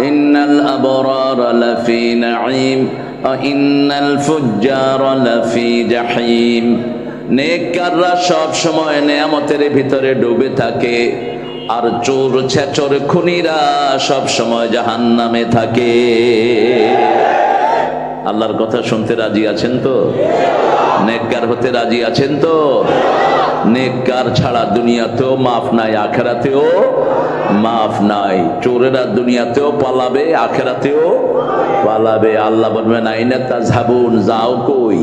ইন্নাল আবরার লাফি নাঈম ওয়া ইন্নাল ফুজ্জার লাফি জাহিম। নেককাররা সব সময় নেয়ামতের ভিতরে ডুবে থাকে, আর চোর ছেচর খুনিরা সব সময় জাহান্নামে থাকে। আল্লাহর কথা শুনতে রাজি আছেন তো? নেককার হতে রাজি আছেন তো? নেককার ছাড়া দুনিয়াতেও মাফ নাই, আখেরাতেও মাফ নাই। চোরেরা দুনিয়াতেও পালাবে, আখেরাতেও পালাবে। আল্লাহ বলবেন আইনা তাযহাবুন, যাও কই,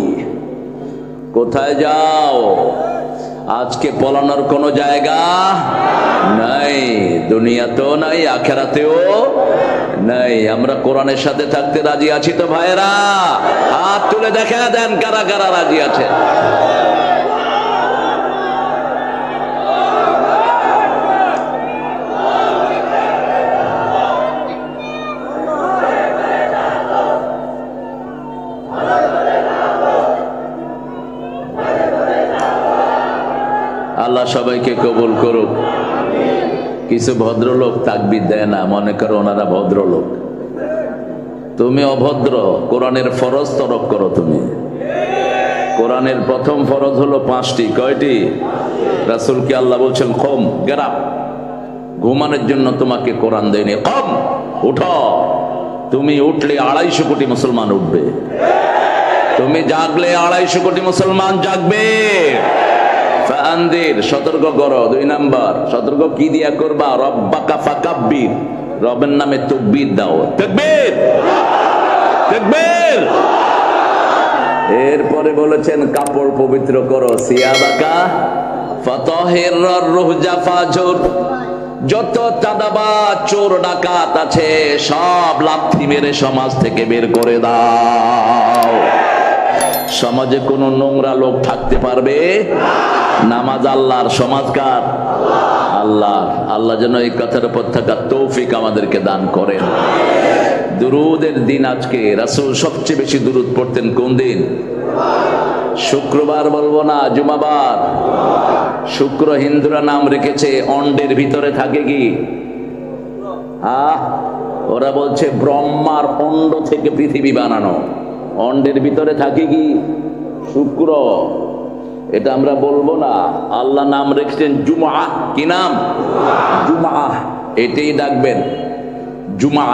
কোথায় যাও? আজকে পলানোর কোনো জায়গা নাই, দুনিয়াতেও নাই, আখেরাতেও নাই। আমরা কোরআনের সাথে থাকতে রাজি আছি তো ভাইরা? হাত তুলে দেখা দেন কারা কারা রাজি আছে। আল্লাহ সবাইকে কবুল করুক। কিছু ভদ্রলোক তাকবীর দেয় না, মনে করো ওনারা ভদ্রলোক। তুমি অভদ্র। কোরআনের ফরজ তরক করো তুমি। কোরআনের প্রথম ফরজ হলো 5টি। কয়টি? রাসূলকে আল্লাহ বলছেন কম, গেট আপ। ঘুমানোর জন্য তোমাকে কোরআন দেয়নি, কম, উঠো। তুমি উঠলে 250 কোটি মুসলমান উঠবে। তুমি জাগলে 250 কোটি মুসলমান জাগবে। ফাআনদির, সতর্ক করো। 2 নাম্বার সতর্ক কি দিয়া করবা? রব্বাকা ফাকাব্বির, রবের নামে তাকবীর দাও। তাকবীর, তাকবীর। এরপরে বলেছেন কাপড় পবিত্র করো। সিয়াবাকা ফাতাহির, রুহজা ফাজুর। যত চাঁদাবাজ চোর ডাকাত আছে সব লাথি মেরে সমাজ থেকে বের করে দাও। সমাজে কোন নোংরা লোক থাকতে পারবে? নামাজ আল্লাহর, সমাজ কার? আল্লাহর। আল্লাহ যেন এই কথার উপর থাকার তৌফিক আমাদেরকে দান করেন। দুরুদের দিন আজকে। রাসূল সবচেয়ে বেশি দুরুদ পড়তেন কোন দিন? শুক্রবার বলবো না, জুমাবার। শুক্র হিন্দুরা নাম রেখেছে, অন্ডের ভিতরে থাকে কি? ওরা বলছে ব্রহ্মার অন্ড থেকে পৃথিবী বানানো। অন্ডের ভিতরে থাকে কি? শুক্র। এটা আমরা বলবো না। আল্লাহ নাম রেখেছেন জুমা। কি নাম? জুমা। এটাই ডাকবেন জুমা।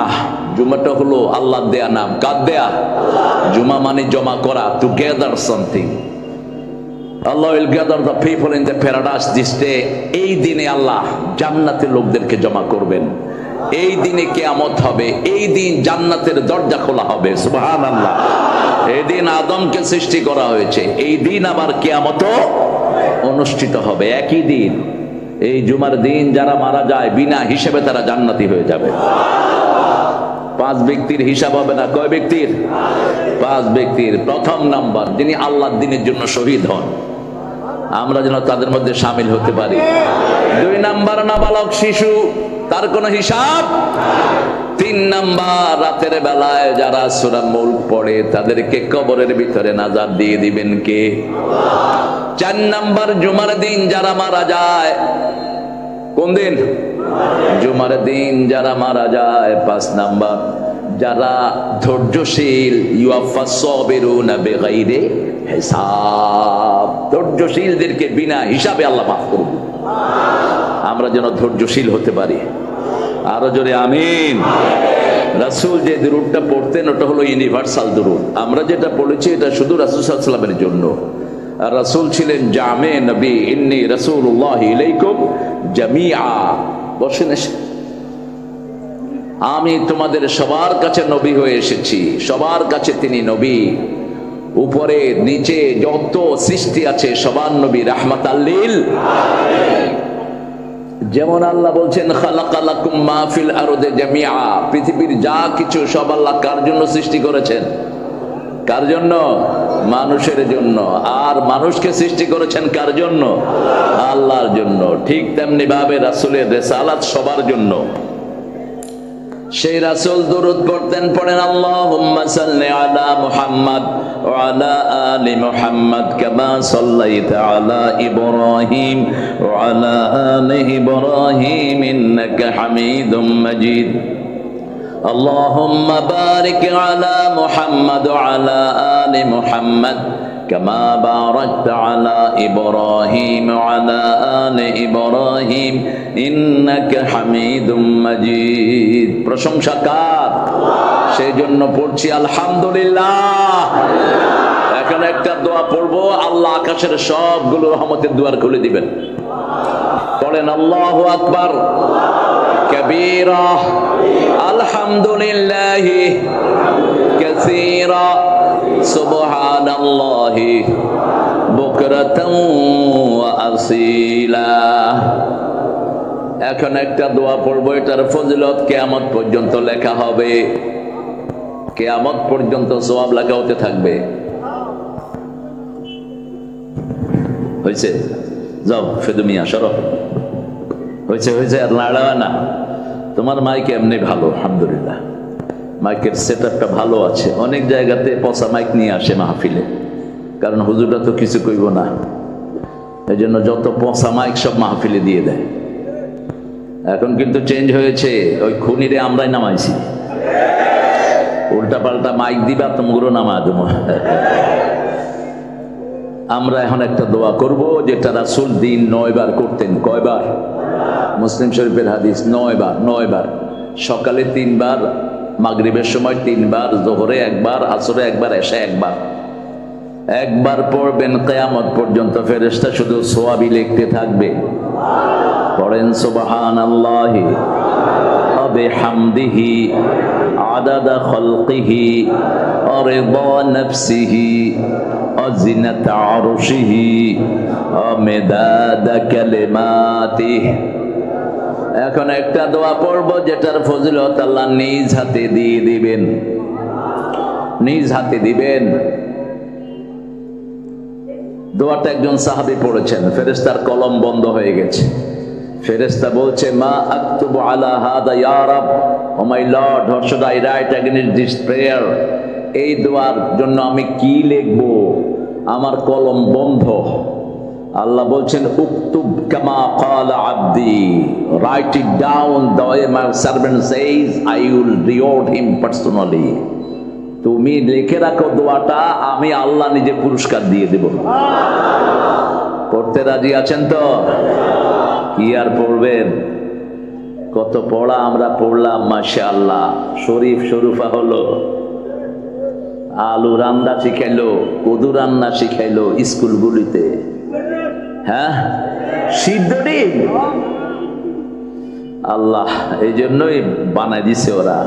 জুমাটা হলো আল্লাহ দেয়া নাম। কার দেয়া? জুমা মানে জমা করা, two gather something. Allah will gather the people in the paradise this day. এই দিনে আল্লাহ জান্নাতের লোকদেরকে জমা করবেন। এই দিনে কিয়ামত হবে। এই দিন জান্নাতের দরজা খোলা হবে। সুবহানাল্লাহ। এই দিন আদমকে সৃষ্টি করা হয়েছে। এই দিন আবার কিয়ামতও অনুষ্ঠিত হবে একই দিন। এই জুমার দিন যারা মারা যায় বিনা হিসেবে তারা জান্নাতি হয়ে যাবে। 5 ব্যক্তির হিসাব হবে না। কয় ব্যক্তির? 5 ব্যক্তির। প্রথম নাম্বার যিনি আল্লাহর দ্বীনের জন্য শহীদ হন, আমরা যেন তাদের মধ্যে শামিল হতে পারি। 2 নাম্বার নাবালক শিশু, তার কোনো হিসাব। 3 নাম্বার রাতের বেলায় যারা সূরা মুলক পড়ে তাদেরকে কবরের ভিতরে নাজাত দিয়ে দিবেন কে? 4 নাম্বার জুমার দিন যারা মারা যায়। কোন দিন? জুমার দিন যারা মারা যায়। 5 নাম্বার যারা ধৈর্যশীল, ইউয়াফাস সাবিরুনা বিগাইরি হিসাব। ধৈর্যশীলদেরকে বিনা হিসাবে আল্লাহ মাফ করবে। আমরা যেন ধৈর্যশীল হতে পারি। আরো জোরে আমিন। রাসূল যে দুরূদটা পড়তেন ওটা হলো ইউনিভার্সাল দুরূদ। আমরা যেটা পড়েছি এটা শুধু রাসূল সাল্লাল্লাহু আলাইহি ওয়াসাল্লামের জন্য। আর রাসূল ছিলেন জামে নবী। ইন্নী রাসূলুল্লাহি ইলাইকুম জামিআ। বসেন, আমি তোমাদের সবার কাছে নবী হয়ে এসেছি। সবার কাছে তিনি নবী। উপরে নিচে যত সৃষ্টি আছে সবার নবী রাহমাতাল লিল আলামিন। যেমন আল্লাহ বলছেন খালাকালাকুম মা ফিল আরদি জামিআ। পৃথিবীর যা কিছু সব আল্লাহ কার জন্য সৃষ্টি করেছেন? কার জন্য? মানুষের জন্য। আর মানুষকে সৃষ্টি করেছেন কার জন্য? আল্লাহর জন্য। ঠিক তেমনি ভাবে রাসূলের রিসালাত সবার জন্য। সেই রাসূল দুরূদ পড়তেন। পড়েন আল্লাহুম্মা সাল্লি আলা মুহাম্মাদ ওয়া আলা আলি মুহাম্মাদ কামা সাল্লাইতা আলা ইব্রাহিম ওয়া আলা আলি ইব্রাহিম ইন্নাকা হামিদুম মাজিদ। আল্লাহুম্মা বারিক আলা মুহাম্মাদ ওয়া আলা আলি মুহাম্মাদ কামা বারাকতা আলা ইব্রাহিম ওয়া আলা আলি ইব্রাহিম ইন্নাকা হামিদুম মাজিদ। প্রশংসা কার? সেই জন্য পড়ছি আলহামদুলিল্লাহ। এখন একটা দোয়া পড়বো, আল্লাহ আকাশের সবগুলো রহমতের দুয়ার খুলে দিবেন। পড়েন আল্লাহু আকবার কাবীরা আলহামদুলিল্লাহি কাসীরা সুবহানাল্লাহি বুকরাতান ওয়া আসীলা। এখন একটা দোয়া পড়বো, এটার ফজিলত কিয়ামত পর্যন্ত লেখা হবে, কিয়ামত পর্যন্ত সওয়াব লেখা হতে থাকবে। হয়েছে? যাও ফেদু মিয়া সরো। হয়েছে হয়েছে, আর লাড়াবে না। তোমার মাইক এমনি ভালো, আলহামদুলিল্লাহ, মাইকের সেটআপটা ভালো আছে। অনেক জায়গাতে পচা মাইক নিয়ে আসে মাহফিলে, কারণ হুজুরটা তো কিছু কইব না, এই জন্য যত পচা মাইক সব মাহফিলে দিয়ে দেয়। এখন কিন্তু চেঞ্জ হয়েছে, ওই খুনিরে আমরাই নামাইছি। উল্টা পাল্টা মাইক দিবা, তোমগুলো নামা দেবো। আমরা এখন একটা দোয়া করব, যেটা রাসূল দিন 9 বার করতেন। কয়বার? মুসলিম শরীফের হাদিস 9 বার। 9 বার, সকালে 3 বার, মাগরিবের সময় 3 বার, যোহরে 1 বার, আসরে 1 বার, এশা 1 বার। 1 বার পড়বেন, কিয়ামত পর্যন্ত ফেরেশতা শুধু সওয়াবই লিখতে থাকবে। পড়েন সুবহানাল্লাহি ওয়া বিহামদিহি আদাদা খালকিহি ওয়া রিদা নাফসিহি ওয়া জিনাতা আরশিহি ওয়া মিদাদা কালিমাতিহি। এখন একটা দোয়া পড়বো, যেটার ফজিলত আল্লাহ নিজ হাতে দিয়ে দিবেন, নিজ হাতে দিবেন। দোয়াটা একজন সাহাবী পড়েছেন, ফেরেশতার কলম বন্ধ হয়ে গেছে। ফেরেশতা বলছে, মা আকতুবু আলা হাদা ইয়া রাব, O my Lord, what should I write against this prayer? এই দোয়ার জন্য আমি কি লিখবো? আমার কলম বন্ধ। আল্লাহ বলছেন, উকতুব কামা ক্বালা আবদি, write it down the way my servant says, I will reward him personally. তুমি লিখে রাখো দোয়াটা, আমি আল্লাহ নিজে পুরস্কার দিয়ে দেব। পড়তে রাজি আছেন তো? কি আর পড়বেন, কত পড়া আমরা পড়লাম, মাশাআল্লাহ। শরীফ শরুফা হলো, আলু রান্না শিখাইলো, কদু রান্না শিখাইলো স্কুলগুলিতে। হ্যাঁ, সিদ্ধ ডিম। আল্লাহ এই জন্যই বানাই দিছে ওরা।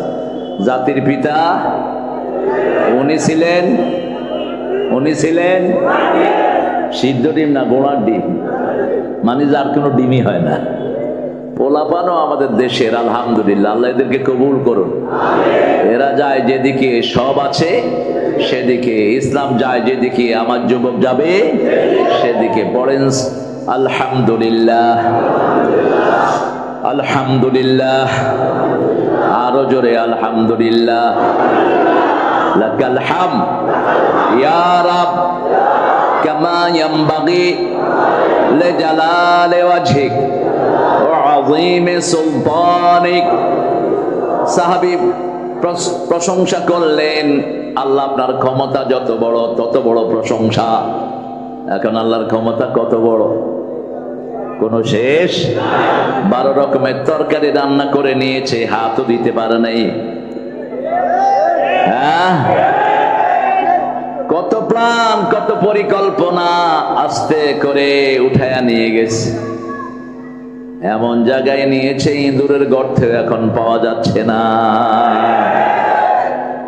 জাতির পিতা উনি ছিলেন সিদ্ধ ডিম না গোড়ার ডিম, মানে যার কোনো ডিমই হয় না। পোলাপানও আমাদের দেশের, আলহামদুলিল্লাহ, আল্লাহ এদেরকে কবুল করুন। এরা যায় যেদিকে, সব আছে সেদিকে। ইসলাম যায় যেদিকে, আমার যুবক যাবে সেদিকে। পড়েন আলহামদুলিল্লাহ, আলহামদুলিল্লাহ, আরো জোরে আলহামদুলিল্লাহ। লাকাল হামদ ইয়া রাব কামা ইয়ানবাগি লিজালালি ওয়াজহিক ওয়া আযীমি সুলতানিক। সাহাবী প্রশংসা করলেন, আল্লাহ আপনার ক্ষমতা যত বড় তত বড় প্রশংসা। এখন আল্লাহর ক্ষমতা কত বড়, কোনো শেষ। 12 রকমের তরকারি রান্না করে নিয়েছে, হাতও দিতে পারে নাই। হ্যাঁ, কত প্ল্যান, কত পরিকল্পনা, আস্তে করে উঠায়া নিয়ে গেছে। এমন জায়গায় নিয়েছে, ইঁদুরের গর্তে এখন পাওয়া যাচ্ছে না।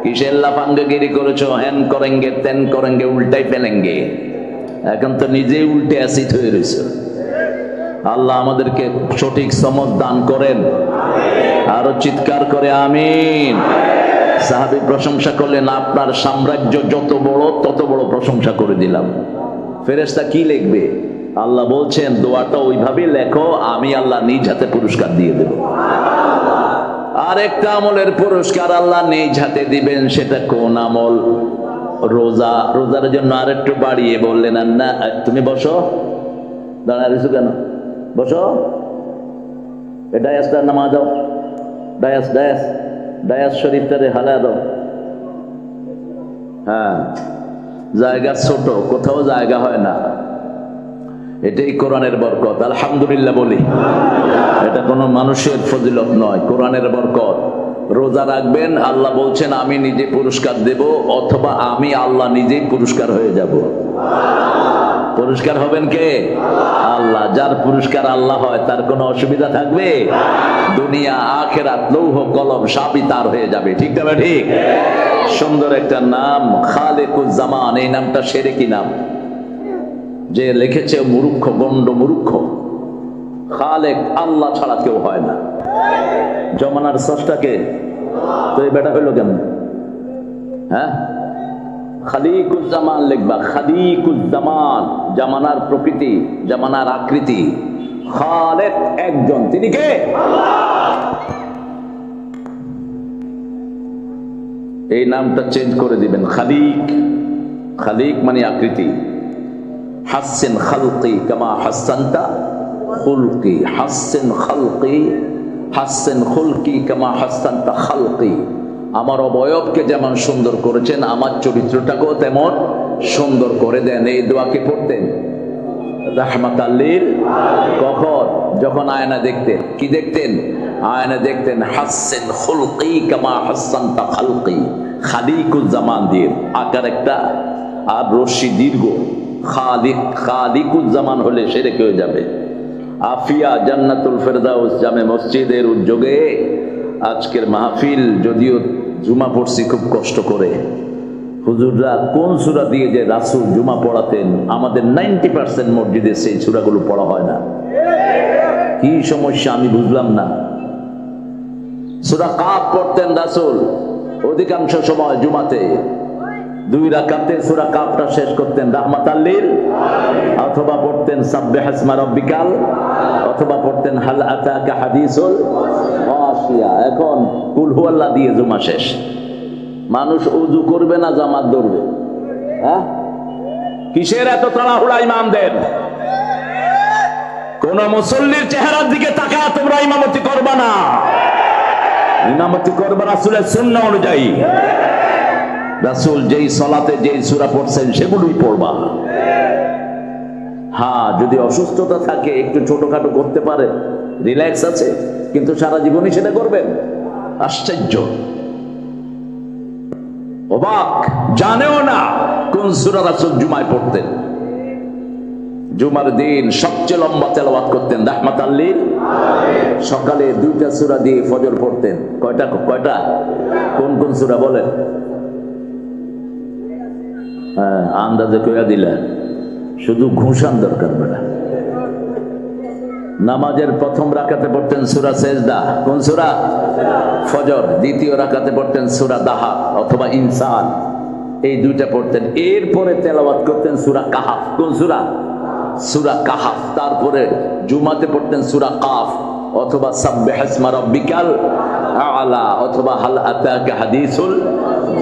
কিসের লাফাঙ্গিরি করেছো? হ্যান করেঙ্গে তেন করেঙ্গে, উল্টাই ফেলেঙ্গে। এখন তো নিজেই উল্টে অ্যাসিড হয়ে রয়েছে। আল্লাহ আমাদেরকে সঠিক সমঝ দান করেন। আরো চিৎকার করে আমিন। সাহাবী প্রশংসা করলেন, আপনার সাম্রাজ্য যত বড় তত বড় প্রশংসা করে দিলাম। ফেরেশতা কি লিখবে? আল্লাহ বলছেন, দোয়াটা ওইভাবে লেখো, আমি আল্লাহ নিজ হাতে পুরস্কার দিয়ে দেব। আরেকটা আমলের পুরস্কার আল্লাহ নিজ হাতে দিবেন। সেটা কোন আমল? রোজা। রোজার জন্য আরেকটু বাড়িয়ে বললেন, না তুমি বসো। দাঁড়াইছো কেন? বসো। ডায়াসটা নামা যাও, ডায়াস ডায়াস ডায়াস শরীফটারে হালা দাও। হ্যাঁ, জায়গা ছোট, কোথাও জায়গা হয় না। এটাই কোরআনের বরকত। আলহামদুলিল্লাহ বলি। এটা কোনো মানুষের ফজিলত নয়, কোরআনের বরকত। রোজা রাখবেন, আল্লাহ বলছেন আমি নিজে পুরস্কার দেব, অথবা আমি আল্লাহ নিজেই পুরস্কার হয়ে যাব। পুরস্কার হবেন কে? আল্লাহ। যার পুরস্কার আল্লাহ হয় তার কোনো অসুবিধা থাকবে? দুনিয়া আখিরাত লৌহ কলম সবই তার হয়ে যাবে। ঠিক না ঠিক? সুন্দর একটা নাম, খালেকুজ জামান। এই নামটা শিরকি নাম। যে লিখেছে মূর্খ, গন্ড মূর্খ। খালেক আল্লাহ ছাড়া কেউ হয় না। জমানার স্রষ্টাকে, তো এই বেটা হইল কেমন? হ্যাঁ, খালিকুজ্জামান লিখবা। খালিকুজ্জামান, জামানার প্রকৃতি, জামানার আকৃতি। খালেক একজন, তিনি কে? এই নামটা চেঞ্জ করে দিবেন, খালিক। খালিক মানে আকৃতি। হাসিন খালকি কামা হাসানতা খুলকি। হাসিন খালকি, হাসিন খুলকি কামা হাসানতা খালকি। আমার অবয়বকে যেমন সুন্দর করেছেন, আমার চরিত্রটাকেও তেমন সুন্দর করে দেন। এই দোয়াকে পড়তেন রাহমাতাল লিল। কখন? যখন আয়না দেখতেন। কি দেখতেন? আয়না দেখতেন। হাসিন খুলকি কামা হাসানতা খালকি। খালিকুজ্জামান দিয়ে আকার একটা, আর রশ্মি দীর্ঘ। খালিক, খালিকুজ্জামান হলে শিরক হয়ে যাবে। আফিয়া জান্নাতুল ফেরদাউস জামে মসজিদের উদ্যোগে আজকের মাহফিল, যদিও জুমা পড়ছি খুব কষ্ট করে। হুজুররা কোন সূরা দিয়ে যে রাসূল জুমা পড়াতেন, আমাদের 90% মসজিদে সেই সূরাগুলো পড়া হয় না। কি সমস্যা আমি বুঝলাম না। সূরা কাফ পড়তেন রাসূল অধিকাংশ সময় জুমাতে। 2 রাকাতে সূরা কাফটা শেষ করতেন রাহমাতাল লিল, অথবা পড়তেন সাব্বিহাসমা রাব্বিকাল, অথবা পড়তেন হাল আতাকা হাদিসুল গাশিয়া। এখন কুল হুয়াল্লাহ দিয়ে জুমা শেষ। মানুষ ওযু করবে না, জামাত ধরবে। হ্যাঁ, কিসের এত তাড়াহুড়া ইমামদের? কোন মুসল্লির চেহারার দিকে তাকায় তোমরা ইমামতি করবা না। ইমামতি করবা রাসূলের সুন্নাহ অনুযায়ী। রাসূল যেই সালাতে যেই সূরা পড়ছেন সেগুলোই পড়বা। হ্যাঁ, যদি অসুস্থতা থাকে, একটু ছোটখাটো করতে পারে, রিল্যাক্স আছে, কিন্তু সারা জীবনই সেটা করবেন? আশ্চর্য, অবাক। জানেও না কোন সূরা রাসূল জুমায় পড়তেন। জুমার দিন সবচেয়ে লম্বা তেলাওয়াত করতেন রাহমাতাল লিল। সকালে 2টা সূরা দিয়ে ফজর পড়তেন। কয়টা? কোন কোন সূরা বলেন? হ্যাঁ, আন্দাজে কইয়া দিলা, শুধু ঘুষান দরকার বেটা। নামাজের প্রথম রাকাতে পড়তেন সূরা সেজদা। কোন সূরা? ফজর। দ্বিতীয় রাকাতে পড়তেন সূরা দাহা অথবা ইনসান। এই 2টা পড়তেন। এরপরে তেলাওয়াত করতেন সূরা কাহাফ। কোন সূরা? সূরা কাহাফ। তারপরে জুমাতে পড়তেন সূরা কাফ, অথবা সাব্বিহাসমা রাব্বিকাল আলা, অথবা হাল আতাকা হাদিসুল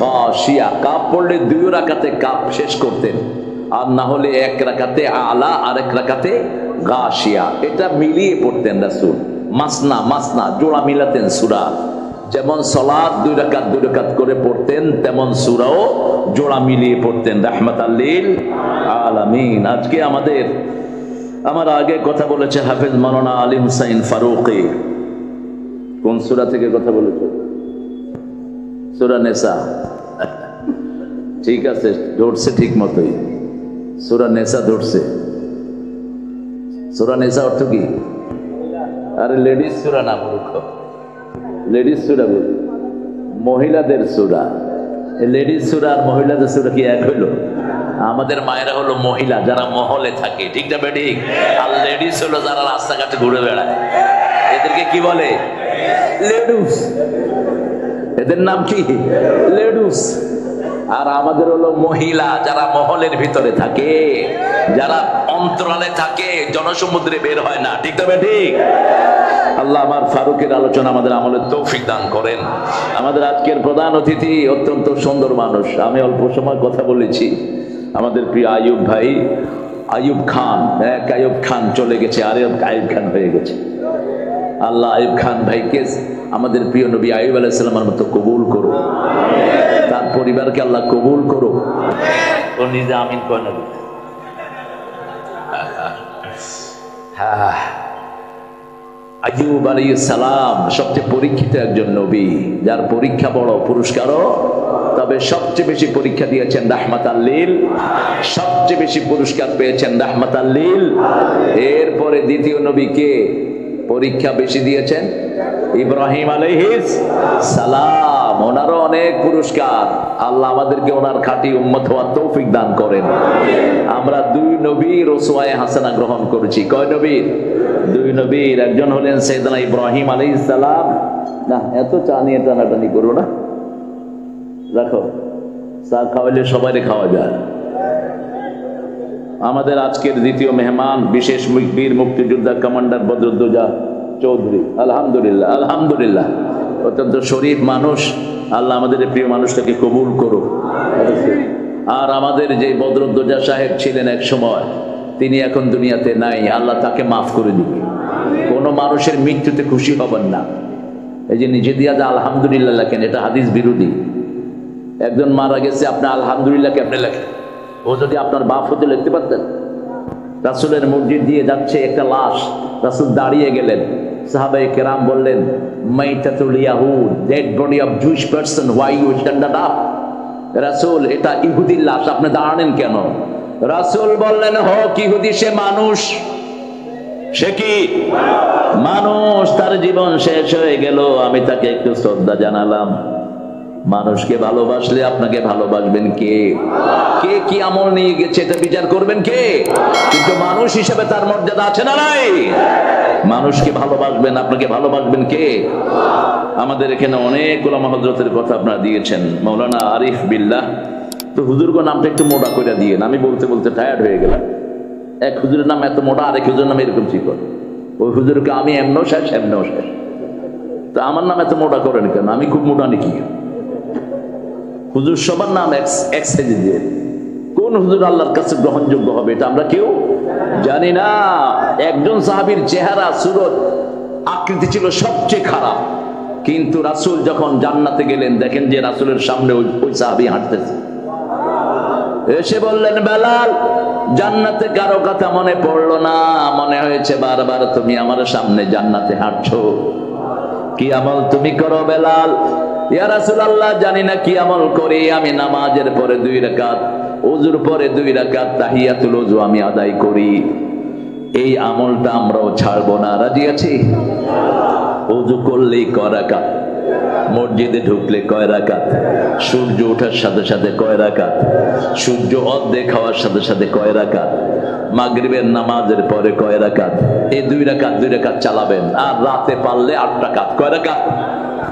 গাশিয়া। কাফ পড়লে 2 রাকাতে কাফ শেষ করতেন, আর না হলে 1 রাকাতে আলা আর 1 রাকাতে গাশিয়া। এটা মিলিয়ে পড়তেন রাসূল। মাসনা মাসনা, জোড়া মিলাতেন সূরা। যেমন সালাত 2 রাকাত করে পড়তেন, তেমন সূরাও জোড়া মিলিয়ে পড়তেন রাহমাতাল লিল আলামিন। আজকে আমার আগে কথা বলেছে হাফেজ মাওলানা আলী হুসাইন ফারুকী। কোন সূরা থেকে কথা বলেছে? সূরা নিসা। ঠিক আছে, ধরছে ঠিক মতোই। সূরা নিসা ধরছে। সূরা নিসা অর্থ কি? আরে লেডিস সূরা না, মূর্খ। লেডিস সূরা বলি, মহিলাদের সূরা। লেডিস সূরা আর মহিলাদের সূরা কি এক হইল? আমাদের মায়েরা হলো মহিলা, যারা মহলে থাকে। ঠিক না বেঠিক? আর লেডিস হলো যারা রাস্তাঘাটে ঘুরে বেড়ায়। এদেরকে কি বলে? লেডুস। এদের নাম কি? লেডুস। আর আমাদের হলো মহিলা, যারা মহলের ভিতরে থাকে, যারা অন্তরালে থাকে, জনসমুদ্রে বের হয় না। ঠিক তবে ঠিক? আল্লাহ আমার ফারুকের আলোচনা আমাদের আমলের তৌফিক দান করেন। আমাদের আজকের প্রধান অতিথি অত্যন্ত সুন্দর মানুষ। আমি অল্প সময় কথা বলেছি। আমাদের প্রিয় আইয়ুব ভাই, আইয়ুব খান। আইয়ুব খান চলে গেছে, আর আইয়ুব খান হয়ে গেছে। আল্লাহ আইয়ুব খান ভাইকে আমাদের প্রিয় নবী আইয়ুব আলাইহিস সালামের মতো কবুল করো, তার পরিবারকে আল্লাহ কবুল করো। ও নিজে আমিন কয় না? হ্যাঁ, আইয়ুব আলাইহিস সালাম সবচেয়ে পরীক্ষিত একজন নবী, যার পরীক্ষা বড় পুরস্কারও। তবে সবচেয়ে বেশি পরীক্ষা দিয়েছেন রাহমাতাল লিল, সবচেয়ে বেশি পুরস্কার পেয়েছেন রাহমাতাল লিল। এরপরে দ্বিতীয় নবীকে পরীক্ষা বেশি দিয়েছেন ইব্রাহিম আলাইহিস সালাম, ওনারও অনেক পুরস্কার। আল্লাহ আমাদেরকে ওনার খাঁটি উম্মত হওয়ার তৌফিক দান করেন। আমরা দুই নবীর ওসওয়ায়ে হাসানা গ্রহণ করেছি। কয় নবীর? দুই নবীর। একজন হলেন সাইয়েদনা ইব্রাহিম আলাইহিস সালাম। না, এত চা নিয়ে টানাটানি করো না, রাখো। চা খাওয়াইলে সবাইরে খাওয়া যায়। আমাদের আজকের দ্বিতীয় মেহমান বিশেষ বীর মুক্তিযোদ্ধা কমান্ডার বদরুদ্দোজা চৌধুরী। আলহামদুলিল্লাহ, আলহামদুলিল্লাহ, অত্যন্ত শরীফ মানুষ। আল্লাহ আমাদের প্রিয় মানুষটাকে কবুল করো। আর আমাদের যে বদরুদ্দোজা সাহেব ছিলেন এক সময়, তিনি এখন দুনিয়াতে নাই, আল্লাহ তাকে মাফ করে দিবে। কোনো মানুষের মৃত্যুতে খুশি হবেন না। এই যে নিজে দিয়া যা আলহামদুলিল্লাহ লেখেন, এটা হাদিস বিরোধী। একজন মারা গেছে, আপনি আলহামদুলিল্লাহ কেমনে লেখেন? ও যদি আপনার বাপ হতে লিখতে পারতেন। রাসূলের মসজিদ দিয়ে যাচ্ছে একটা লাশ, রাসূল দাঁড়িয়ে গেলেন। সাহাবায়ে কেরাম বললেন, মাইতাতুল ইয়াহুদ, dead body of Jewish person, why you stand up? রাসূল, এটা ইহুদির লাশ, আপনি দাঁড়ালেন কেন? রাসূল বললেন, হোক ইহুদি, সে মানুষ। সে কি মানুষ? তার জীবন শেষ হয়ে গেল, আমি তাকে একটু শ্রদ্ধা জানালাম। মানুষকে ভালোবাসলে আপনাকে ভালোবাসবেন কে? কে কি আমল নিয়ে গেছে এটা বিচার করবেন কে? কিন্তু মানুষ হিসেবে তার মর্যাদা আছে না নাই? মানুষকে ভালোবাসবেন, আপনাকে ভালোবাসবেন কে? আমাদের এখানে অনেক উলামা হযরতের কথা আপনারা দিয়েছেন। মাওলানা আরিফ বিল্লাহ, তো হুজুরগো নামটা একটু মোটা করে দিয়েন। আমি বলতে বলতে টায়ার্ড হয়ে গেলাম। এক হুজুরের নাম এত মোটা, আরেক হুজুরের নাম এরকম চিকন। ওই হুজুরকে আমি এমনও শেষ, এমনও শেষ। তো আমার নাম এত মোটা করেন কেন? আমি খুব মোটা নাকি? হুজুর সবার নাম এক সাইজে দিয়ে, কোন হুজুর আল্লাহর কাছে গ্রহণযোগ্য হবে এটা আমরা কেউ জানি না। একজন সাহাবীর চেহারা, সুরত, আকৃতি ছিল সবচেয়ে খারাপ, কিন্তু রাসূল যখন জান্নাতে গেলেন, দেখেন যে রাসূলের সামনে ওই সাহাবী হাঁটতেছে। এসে বললেন, বেলাল, জান্নাতে কারো কথা মনে পড়লো না? মনে হয়েছে বারবার তুমি আমার সামনে জান্নাতে হাঁটছো। কি আমল তুমি করো বেলাল? ইয়া রাসূলুল্লাহ, জানি না কি আমল করি। আমি নামাজের পরে 2 রাকাত, ওযুর পরে 2 রাকাত তাহিয়াতুল ওযু আমি আদায় করি। এই আমলটা আমরাও ছাড়বো না। রাজি আছি? ওযু করলেই কয় রাকাত, মসজিদে ঢুকলে কয় রাকাত, সূর্য ওঠার সাথে সাথে কয় রাকাত, সূর্য অর্ধেক হওয়ার সাথে সাথে কয় রাকাত, মাগরিবের নামাজের পরে কয় রাকাত। এই 2 রাকাত 2 রাকাত চালাবেন। আর রাতে পারলে 8 রাকাত। কয় রাকাত?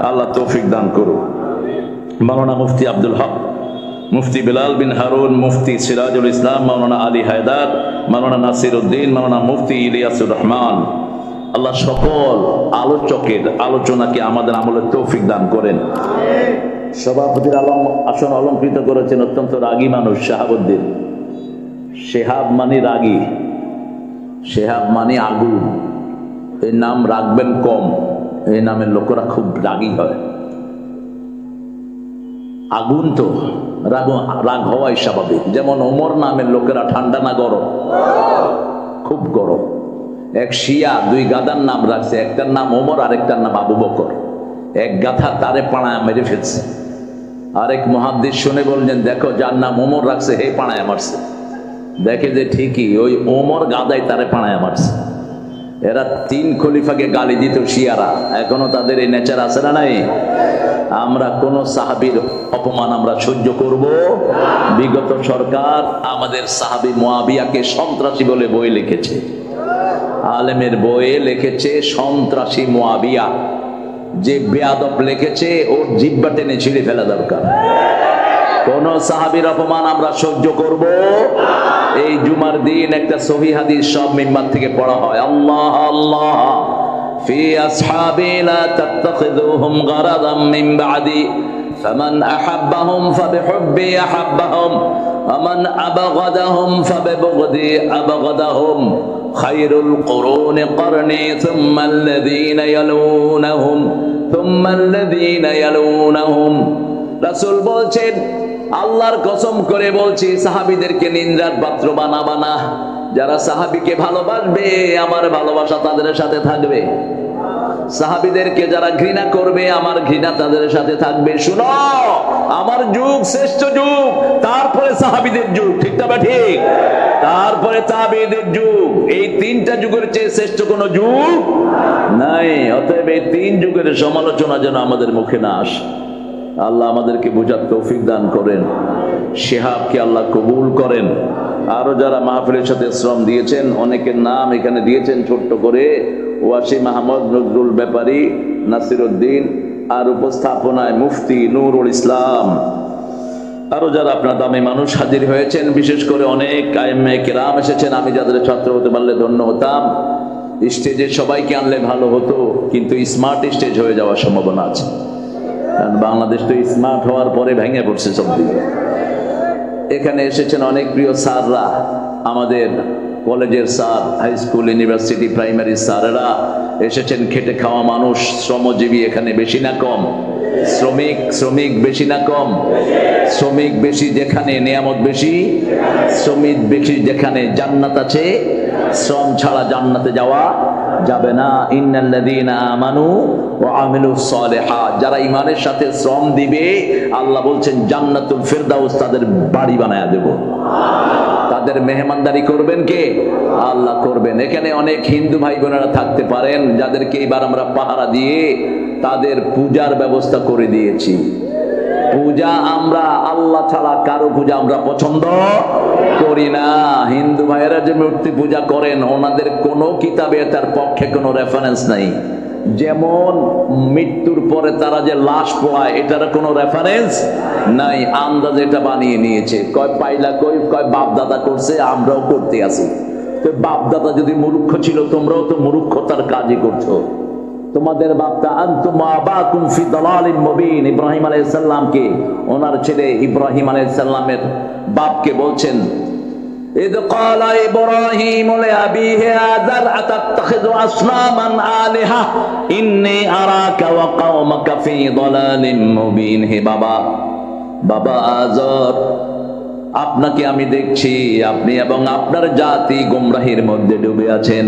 আল্লাহ তৌফিক দান করুন। মাওলানা মুফতি আব্দুল হক, মুফতি বিলাল বিন হারুন, মুফতি সিরাজুল ইসলাম, মাওলানা আলী হায়দার, মাওলানা নাসিরউদ্দিন, মাওলানা মুফতি ইলিয়াসুর রহমান, আল্লাহ সকল আলোচকের আলোচনাকে আমাদের আমলের তৌফিক দান করেন। সভাপতির আসন অলঙ্কৃত করেছেন অত্যন্ত রাগী মানুষ শাহাবুদ্দিন। শেহাব মানে রাগী, শেহাব মানে আগুন। এই নাম রাখবেন কম, এই নামের লোকেরা খুব রাগী হয়। আগুন তো রাগ হওয়াই স্বাভাবিক। যেমন ওমর নামের লোকেরা ঠান্ডা না গরম? খুব গরম। এক শিয়া 2 গাধার নাম রাখছে, একটার নাম ওমর, আরেকটার নাম আবু বকর। এক গাধা তারে পাড়ায় মেরে ফেলছে। আরেক মুহাদ্দিস শুনে বললেন, দেখো যার নাম ওমর রাখছে হে পাড়ায় মারছে। দেখে যে ঠিকই ওই ওমর গাধাই তারে পাড়ায় মারছে। এরা 3 খলিফাকে গালি দিত শিয়ারা, এখনো তাদের এই নেচার আছে না নাই? আমরা কোন সাহাবীর অপমান আমরা সহ্য করব? বিগত সরকার আমাদের সাহাবী মুয়াবিয়াকে সন্ত্রাসী বলে বই লিখেছে, আলেমের বইয়ে লিখেছে সন্ত্রাসী মুয়াবিয়া। যে বেয়াদব লিখেছে ওর জিহ্বা টেনে ছিঁড়ে ফেলা দরকার। কোন সাহাবীর অপমান আমরা সহ্য করব? এই জুমার দিন একটা সহিহ হাদিস সব মিম্বার থেকে পড়া হয়, আল্লাহ আল্লাহ ফি আসহাবি লা তাত্তাখিযুহুম গারাদাম মিন বাদি ফামান আহাব্বাহুম ফাবিহুব্বি আহাব্বাহুম ওয়া মান আবগাদাহুম ফাবিবগদি আবগাদাহুম খায়রুল কুরুনি করনি সুম্মা আল্লাযীনা ইয়ালুনাহুম থুম্মাল্লাযীনা ইয়ালুনাহুম। রাসূল বলছেন, আল্লাহর কসম করে বলছি, সাহাবীদেরকে নিন্দার পাত্র বানাবা না। যারা সাহাবীকে ভালোবাসবে, আমার ভালোবাসা তাদের সাথে থাকবে। সাহাবীদেরকে যারা ঘৃণা করবে, আমার ঘৃণা তাদের সাথে থাকবে। শুনো, আমার যুগ শ্রেষ্ঠ যুগ, তারপরে সাহাবীদের যুগ, ঠিক না ঠিক? তারপরে তাবেঈদের যুগ। এই তিনটা যুগের চেয়ে শ্রেষ্ঠ কোন যুগ নাই। অতএব এই তিন যুগের সমালোচনা যেন আমাদের মুখে না আসে। আল্লাহ আমাদেরকে বুঝার তৌফিক দান করেন, শিহাবকে আল্লাহ কবুল করেন। আরো যারা মাহফিলের সাথে শ্রম দিয়েছেন, অনেকের নাম এখানে দিয়েছেন ছোট্ট করে, ওয়াসি মাহমুদ, নজরুল ব্যাপারী, নাসিরউদ্দিন, আর উপস্থাপনায় মুফতি নুরুল ইসলাম। আরো যারা আপনার দামি মানুষ হাজির হয়েছেন, বিশেষ করে অনেক আইম্মে কেরাম এসেছেন। আমি যাদের ছাত্র হতে পারলে ধন্য হতাম। স্টেজে সবাইকে আনলে ভালো হতো, কিন্তু স্মার্ট স্টেজ হয়ে যাওয়ার সম্ভাবনা আছে। কারণ বাংলাদেশ তো স্মার্ট হওয়ার পরে ভেঙে পড়ছে সব দিকে। এখানে এসেছেন অনেক প্রিয় স্যাররা, আমাদের কলেজের sir, high school, university, primary স্যারেরা এসেছেন। খেটে খাওয়া মানুষ, শ্রমজীবী এখানে বেশি না কম? শ্রমিক বেশি না কম? শ্রমিক বেশি যেখানে নিয়ামত বেশি, শ্রমিক বেশি যেখানে জান্নাত আছে। শ্রম ছাড়া জান্নাতে যাওয়া যাবে না। ইন্নাল্লাযীনা আমানু ওয়া আমিলুস সালিহাত, যারা ঈমানের সাথে শ্রম দিবে, আল্লাহ বলছেন জান্নাতুল ফিরদাউস তাদের বাড়ি বানায়া দেব। তাদের মেহমানদারি করবেন কে? আল্লাহ করবেন। এখানে অনেক হিন্দু ভাই বোনেরা থাকতে পারেন, যাদেরকে এবার আমরা পাহারা দিয়ে তাদের পূজার ব্যবস্থা করে দিয়েছি। পূজা আমরা আল্লাহ ছাড়া কারো পূজা আমরা পছন্দ করি না। হিন্দু ভাইয়েরা যে মূর্তি পূজা করেন, ওনাদের কোনো কিতাবে তার পক্ষে কোনো রেফারেন্স নাই। যেমন মৃত্যুর পরে তারা যে লাশ পোড়ায়, এটার কোনো রেফারেন্স নাই। আন্দাজ এটা বানিয়ে নিয়েছে। কয় পাইলা কই, কয় বাপ দাদা করছে, আমরাও করতে আছি। তো বাপ দাদা যদি মূর্খ ছিল, তোমরাও তো মূর্খতার কাজই করছো। তোমাদের বাপটা আনতুম আবাকুম ফি দালালিন মুবিন। ইব্রাহিম আলাইহিস সালামকে, ওনার ছেলে ইব্রাহিম আলাইহিস সালামের বাপকে বলছেন, ইদ ক্বালা ইব্রাহিম লিআবিহি আযার আতাত্তাখিযু আসনামান আলিহা ইন্নী আরাকা ওয়া কওমাকা ফি দালালিন মুবিন। হে বাবা আযর, আপনাকে আমি দেখছি, আপনি এবং আপনার জাতি গোমরাহির মধ্যে ডুবে আছেন।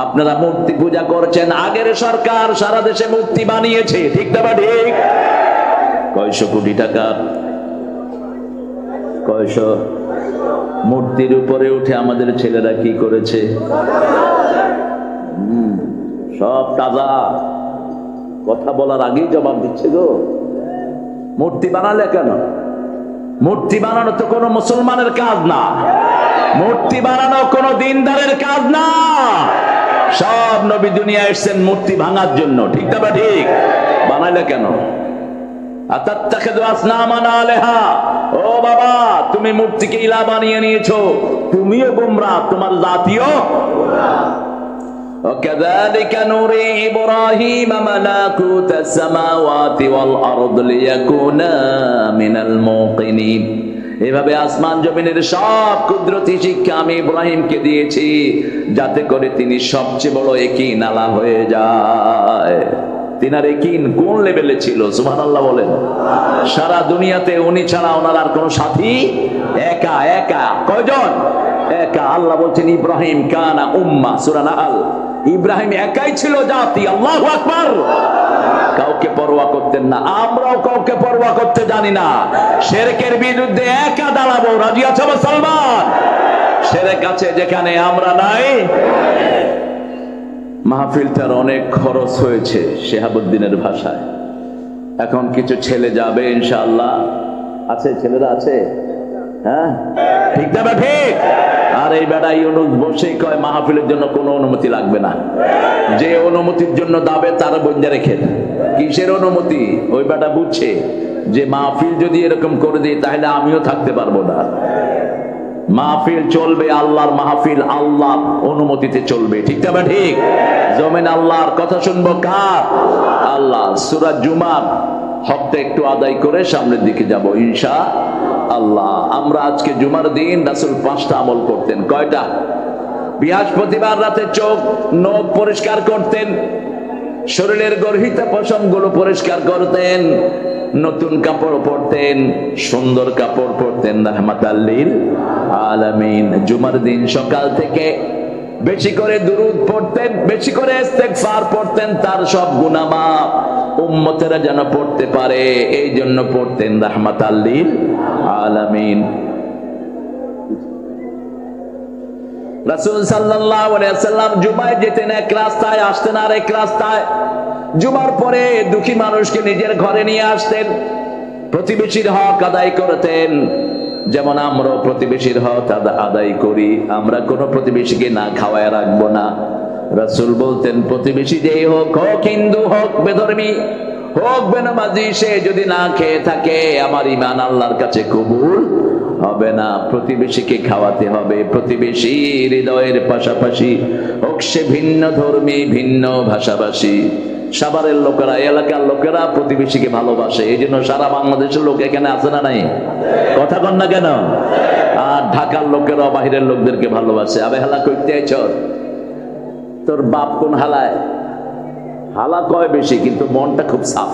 আপনারা মূর্তি পূজা করছেন। আগের সরকার সারা দেশে মূর্তি বানিয়েছে, ঠিক না ঠিক? কয়শো কোটি টাকা, কয়শো মূর্তির উপরে উঠে আমাদের ছেলেরা কি করেছে? সব তাজা কথা বলার আগেই জবাব দিচ্ছে গো। মূর্তি বানালে কেন? মূর্তি বানানো তো কোনো মুসলমানের কাজ না। মূর্তি বানানো কোনো দিনদারের কাজ না। সব নবী দুনিয়া এসেছেন মূর্তি ভাঙার জন্য, ঠিক না ঠিক? বানাইলে কেন? আতাত্তাখিযু আসনামান আলিহা। ও বাবা, তুমি মূর্তিকে ইলাহ বানিয়ে নিয়েছো, তুমিও গোমরাহ, তোমার জাতিও গোমরাহ। وكذلك نري إبراهيم ملكوت السماوات والأرض ليكون من الموقنين। এভাবে আসমান জমিনের সব কুদরতি শিক্ষা আমি ইব্রাহিমকে দিয়েছি, যাতে করে তিনি সবচেয়ে বড় একিন আলা হয়ে যায়। তিনার একিন কোন লেভেলে ছিল? সুবহানাল্লাহ বলেন। সারা দুনিয়াতে উনি ছাড়া ওনার আর কোন সাথী, একা একা। কয়জন? একা। আল্লাহ বলছেন ইব্রাহিম কানা উম্মাহ, সূরা নাহল। ইব্রাহিম একাই ছিল জাতি। আল্লাহু আকবার। কাউকে পরোয়া করতেন না। আমরাও কাউকে পরোয়া করতে জানি না। শিরকের বিরুদ্ধে একা দাঁড়াবো। রাজি আছো মুসলমান? শিরক আছে যেখানে, আমরা নাই। মাহফিলটার অনেক খরচ হয়েছে শিহাবুদ্দিনের ভাষায়। এখন কিছু ছেলে যাবে ইনশাআল্লাহ। আছে ছেলেরা আছে, হ্যাঁ ঠিক না ঠিক? আর এই বেটা ইউনুস বসেই কয় মাহফিলের জন্য কোনো অনুমতি লাগবে না। যে অনুমতির জন্য দাবে তার বন্ধে রেখে। কিসের অনুমতি? ওই বেটা বুঝছে যে মাহফিল যদি এরকম করে দিই তাহলে আমিও থাকতে পারবো না। মাহফিল চলবে আল্লাহর মাহফিল, আল্লাহর অনুমতিতে চলবে, ঠিক না ঠিক? জমিন আল্লাহর কথা শুনবো কার? আল্লাহ। সূরা জুমার হকটা একটু আদায় করে সামনের দিকে যাব ইনশাআল্লাহ। আমরা আজকে জুমার দিন রাসূল 5টা আমল করতেন। কয়টা? বৃহস্পতিবার রাতে চোখ নখ পরিষ্কার করতেন, শরীরের গর্হিত পশমগুলো পরিষ্কার করতেন, নতুন কাপড় পরতেন, সুন্দর কাপড় পরতেন, রাহমাতাল লিল আলামিন। জুমার দিন সকাল থেকে বেশি করে দুরূদ পড়তেন, বেশি করে ইস্তেগফার পড়তেন, তার সব গুনাহ মাফ উম্মতেরা যেন পড়তে পারে এই জন্য পড়তেন রাহমাতাল লিল আলামিন। রাসূল সাল্লাল্লাহু আলাইহি ওয়াসাল্লাম জুমায় যেতেন এক রাস্তায়, আসতেন আরেক রাস্তায়। জুমার পরে দুঃখী মানুষকে নিজের ঘরে নিয়ে আসতেন, প্রতিবেশীর হক আদায় করতেন। যেমন আমরা প্রতিবেশীর হক আদায় করি, আমরা কোনো প্রতিবেশীকে না খাওয়ায় রাখবো না। রাসূল বলতেন প্রতিবেশী যেই হোক, হোক হিন্দু, হোক বেধর্মী, হোক বেনামাজি, সে যদি না খেয়ে থাকে আমার ঈমান আল্লাহর কাছে কবুল হবে না। প্রতিবেশীকে খাওয়াতে হবে, প্রতিবেশী হৃদয়ের পাশাপাশি, হোক সে ভিন্ন ধর্মী, ভিন্ন ভাষাভাষী। সাভারের লোকেরা, এলাকার লোকেরা প্রতিবেশীকে ভালোবাসে, এই জন্য সারা বাংলাদেশের লোক এখানে আছে না নাই? কথা কন না কেন? আর ঢাকার লোকেরা বাহিরের লোকদেরকে ভালোবাসে। আবে হালা করতে আইছ, তোর বাপ কোন হালায়? হালা কয় বেশি, কিন্তু মনটা খুব সাফ।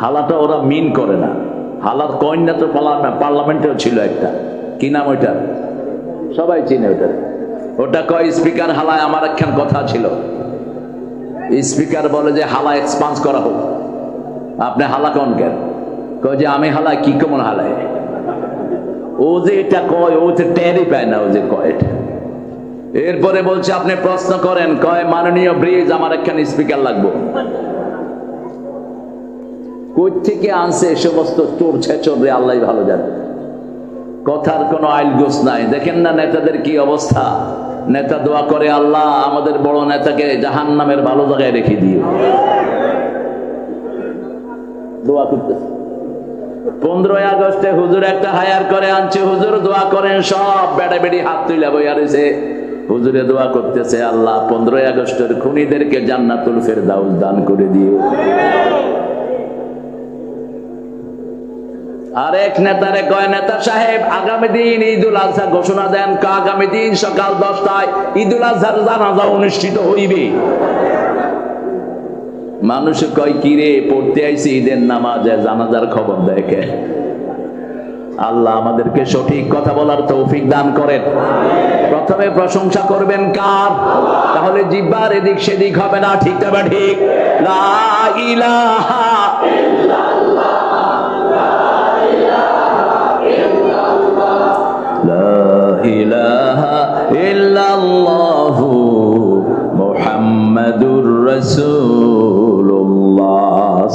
হালাটা ওরা মিন করে না। হালার কন্যা তো পার্লামেন্টেও ছিল একটা, কি নাম ওইটা? সবাই চিনে ওটা। ওটা কয় স্পিকার হালায়। আমার একখান কথা ছিল, স্পিকার বলে যে হালা এক্সপান্স করা হোক। আপনি হালা কন কেন? কয় যে আমি হালায়। কি কেমন হালায়? ও যে এটা কয়, ও যে টেরই পায় না ও যে কয় এটা। এরপরে বলছে আপনি প্রশ্ন করেন, কয় মাননীয় ব্রিজ আমার একখান স্পিকার লাগবো। কই থেকে আনছে এ সমস্ত চোর ছেচর রে আল্লাহ ভালো জানে। কথার কোনো আইলগোস নাই। দেখেন না নেতাদের কি অবস্থা। নেতা দোয়া করে, আল্লাহ আমাদের বড় নেতাকে জাহান্নামের ভালো জায়গায় রেখে দিও। দোয়া করতেছে। 15 আগস্টে হুজুর একটা হায়ার করে আনছে, হুজুর দোয়া করেন। সব বেড়া বেড়ি হাত তুলে বইয়া রয়েছে, হুজুরে দোয়া করতেছে, আল্লাহ 15 আগস্টের খুনিদেরকে জান্নাতুল ফেরদাউস দান করে দিও। আরেক নেতারে কয়, নেতা সাহেব আগামী দিন ঈদুল আজহা ঘোষণা দেন। আগামী দিন সকাল 10টায় ঈদুল আজহার জানাজা অনুষ্ঠিত হইবে। মানুষ কয় কি রে, পড়তে আইছি ঈদের নামাজে, জানাজার খবর দেখে। আল্লাহ আমাদেরকে সঠিক কথা বলার তৌফিক দান করেন। প্রথমে প্রশংসা করবেন কার? তাহলে জিহ্বার এদিক সেদিক হবে না। ঠিক না ঠিক? লা ইলাহা ইল্লাল্লাহ, লা ইলাহা ইল্লাল্লাহু মুহাম্মাদুর রাসূলুল্লাহ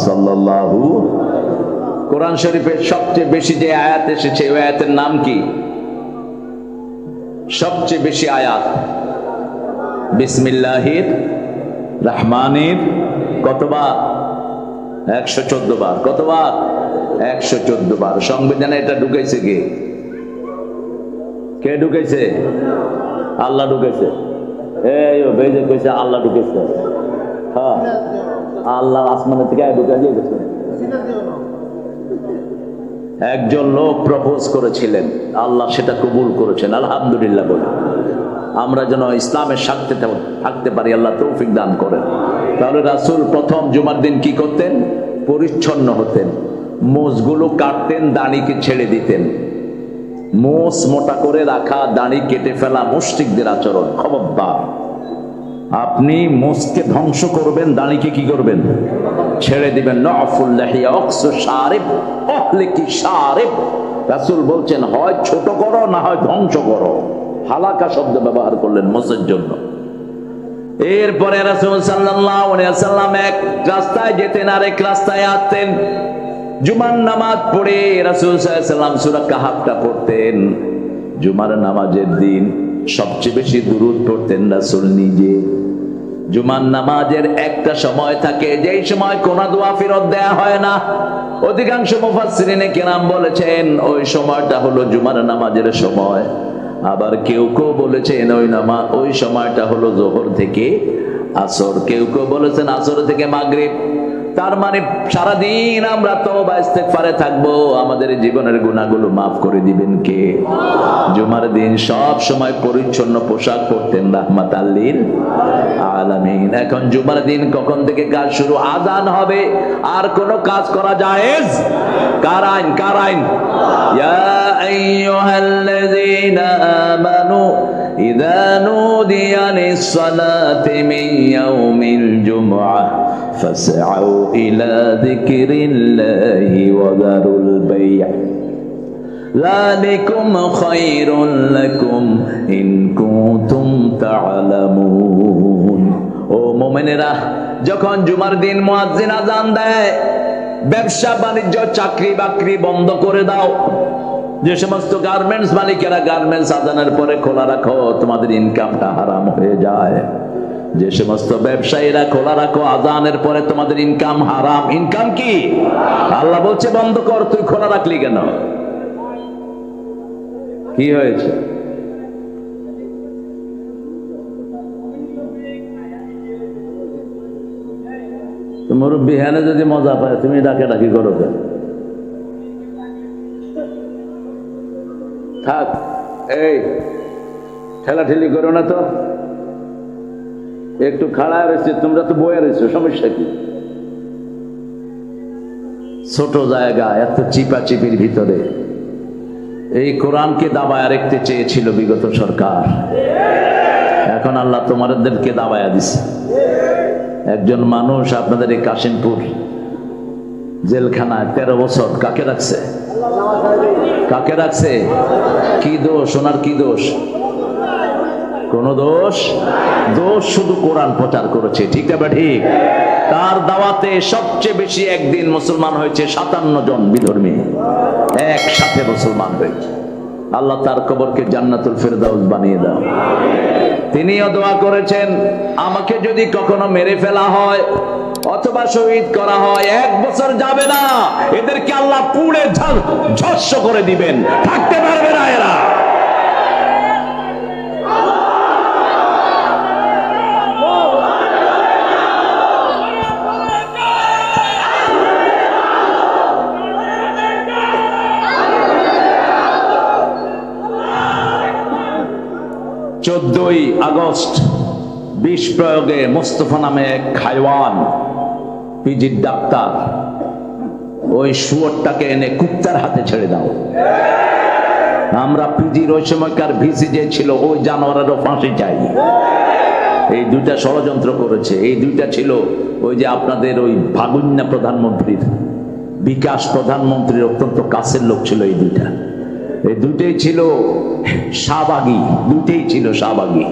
সাল্লাল্লাহু। কোরআন শরীফের সবচেয়ে বেশি যে আয়াত এসেছে ওই আয়াতের নাম কি? সবচেয়ে বেশি আয়াত বিসমিল্লাহির রহমানির কতবার? 114 বার। কতবার? 114 বার। সংবিধানে এটা ঢুকাইছে কে? কে ঢুকাইছে? আল্লাহ ঢুকাইছে। এই ও বেজে কইছে আল্লাহ ঢুকাইছে। হ্যাঁ, আল্লাহ আসমানে থেকে ঢুকাই দিয়েছে। একজন লোক প্রপোজ করেছিলেন, আল্লাহ সেটা কবুল করেছেন। আলহামদুলিল্লাহ বলে আমরা যেন ইসলামের সাথে থাকতে পারি, আল্লাহ তৌফিক দান করেন। তাহলে রাসূল প্রথম জুমার দিন কি করতেন? পরিচ্ছন্ন হতেন, মোষগুলো কাটতেন, দাড়িকে ছেড়ে দিতেন। মোষ মোটা করে রাখা, দাড়ি কেটে ফেলা মুশরিকদের আচরণ। খবরদার, আপনি মোষকে ধ্বংস করবেন, দাড়িকে কি করবেন? ছেড়ে দিবেন। নফুল লাহিয়া অক্সু শারিব অহলিকি শারিব। রাসূল বলছেন হয় ছোট করো, না হয় ধ্বংস করো। হালাকা শব্দ ব্যবহার করলেন মোষের জন্য। এরপরে রাসূল সাল্লাল্লাহু আলাইহি ওয়াসাল্লাম এক রাস্তায় যেতেন, আরেক রাস্তায় আসতেন। জুমার নামাজ পড়ে রাসূল সাল্লাল্লাহু আলাইহি ওয়াসাল্লাম সূরা কাহাফটা পড়তেন। জুমার নামাজের দিন সবচেয়ে বেশি দুরূদ পড়তেন রাসূল নিজে। জুমার নামাজের একটা সময় থাকে যেই সময় কোন দোয়া ফেরত দেয়া হয় না। অধিকাংশ মুফাসসিরিনে কেরাম বলেছেন ওই সময়টা হলো জুমার নামাজের সময়। আবার কেউ কেউ বলেছেন ওই সময়টা হলো যোহর থেকে আসর, কেউ কেউ বলেছেন আসর থেকে মাগরিব। তার মানে সারাদিন আমরা তওবা ইস্তেগফারে থাকবো, আমাদের জীবনের গুনাহগুলো মাফ করে দিবেন কে? জুমার দিন সব সময় পরিচ্ছন্ন পোশাক পরতেন রাহমাতাল লিল আলামিন। এখন জুমার দিন কখন থেকে কাজ শুরু? আযান হবে, আর কোন কাজ করা জায়েজ? কার আইন? কার আইন? ইয়া আইয়ুহাল্লাযীনা আমানু ইযা নুদিয়া লিস-সালাতি মিন ইয়াউমিল জুমআহ ফাসআউ ইলা যিকরিল্লাহি ওয়া যারুল বাই'। যালিকুম খায়রুল লাকুম ইন কুনতুম তা'লামুন। ও মুমিনেরা, যখন জুমার দিন মুয়াজ্জিন আযান দেয়, ব্যবসা বাণিজ্য চাকরি বাকরি বন্ধ করে দাও। যে সমস্ত গার্মেন্টস মালিকেরা গার্মেন্টস আযানের পরে খোলা রাখো, তোমাদের ইনকামটা হারাম হয়ে যায়। যে সমস্ত ব্যবসায়ীরা খোলা রাখো, আযানের পরে তোমাদের ইনকাম হারাম। ইনকাম কি? আল্লাহ বলছে বন্ধ কর, তুই খোলা রাখলি কেন? কি হয়েছে? মুরব্বী হ্যানে যদি মজা পায়, তুমি ডাকে ডাকি করো কেন? থাক, এই ঠেলাঠেলি করো না তো, একটু খাড়া রয়েছে, তোমরা তো বয়ে রয়েছো, সমস্যা কি? ছোট জায়গা, এত চিপা চিপির ভিতরে এই কোরআনকে দাবায়া রাখতে চেয়েছিল বিগত সরকার। এখন আল্লাহ তোমাদেরকে দাবায়া দিছে। একজন মানুষ আপনাদের এই কাশিমপুর জেলখানায় 13 বছর কাকে রাখছে? কাকে রাখছে? কি দোষ ওনার? কি দোষ? কোন দোষ? দোষ শুধু কোরআন প্রচার করেছে, ঠিক না? ঠিক। তার দাওয়াতে সবচেয়ে বেশি একদিন মুসলমান হয়েছে 57 জন বিধর্মী, একসাথে মুসলমান হয়েছে। আল্লাহ তার কবরকে জান্নাতুল ফেরদাউস বানিয়ে দাও। তিনিও দোয়া করেছেন, আমাকে যদি কখনো মেরে ফেলা হয় অথবা শহীদ করা হয়, 1 বছর যাবে না, এদেরকে আল্লাহ পুড়ে ঝস্য করে দিবেন, থাকতে পারবে না এরা। চোদ্দই আগস্ট বিষ প্রয়োগে মোস্তফা নামে এক হাইওয়ান, পিজির ডাক্তার, ওই শুয়োরটাকে এনে কুত্তার হাতে ছেড়ে দাও। আমরা পিজির ওই সময়কার ভিসি যে ছিল, ওই জানোয়ারেরও ফাঁসি চাই। এই দুইটা ষড়যন্ত্র করেছে। এই দুইটা ছিল ওই যে আপনাদের ওই ভাগুন্যা প্রধানমন্ত্রীর, বিকাশ প্রধানমন্ত্রীর অত্যন্ত কাছের লোক ছিল। এই দুইটা, এই দুইটাই ছিল শাহবাগী, দুইটাই ছিল শাহবাগী।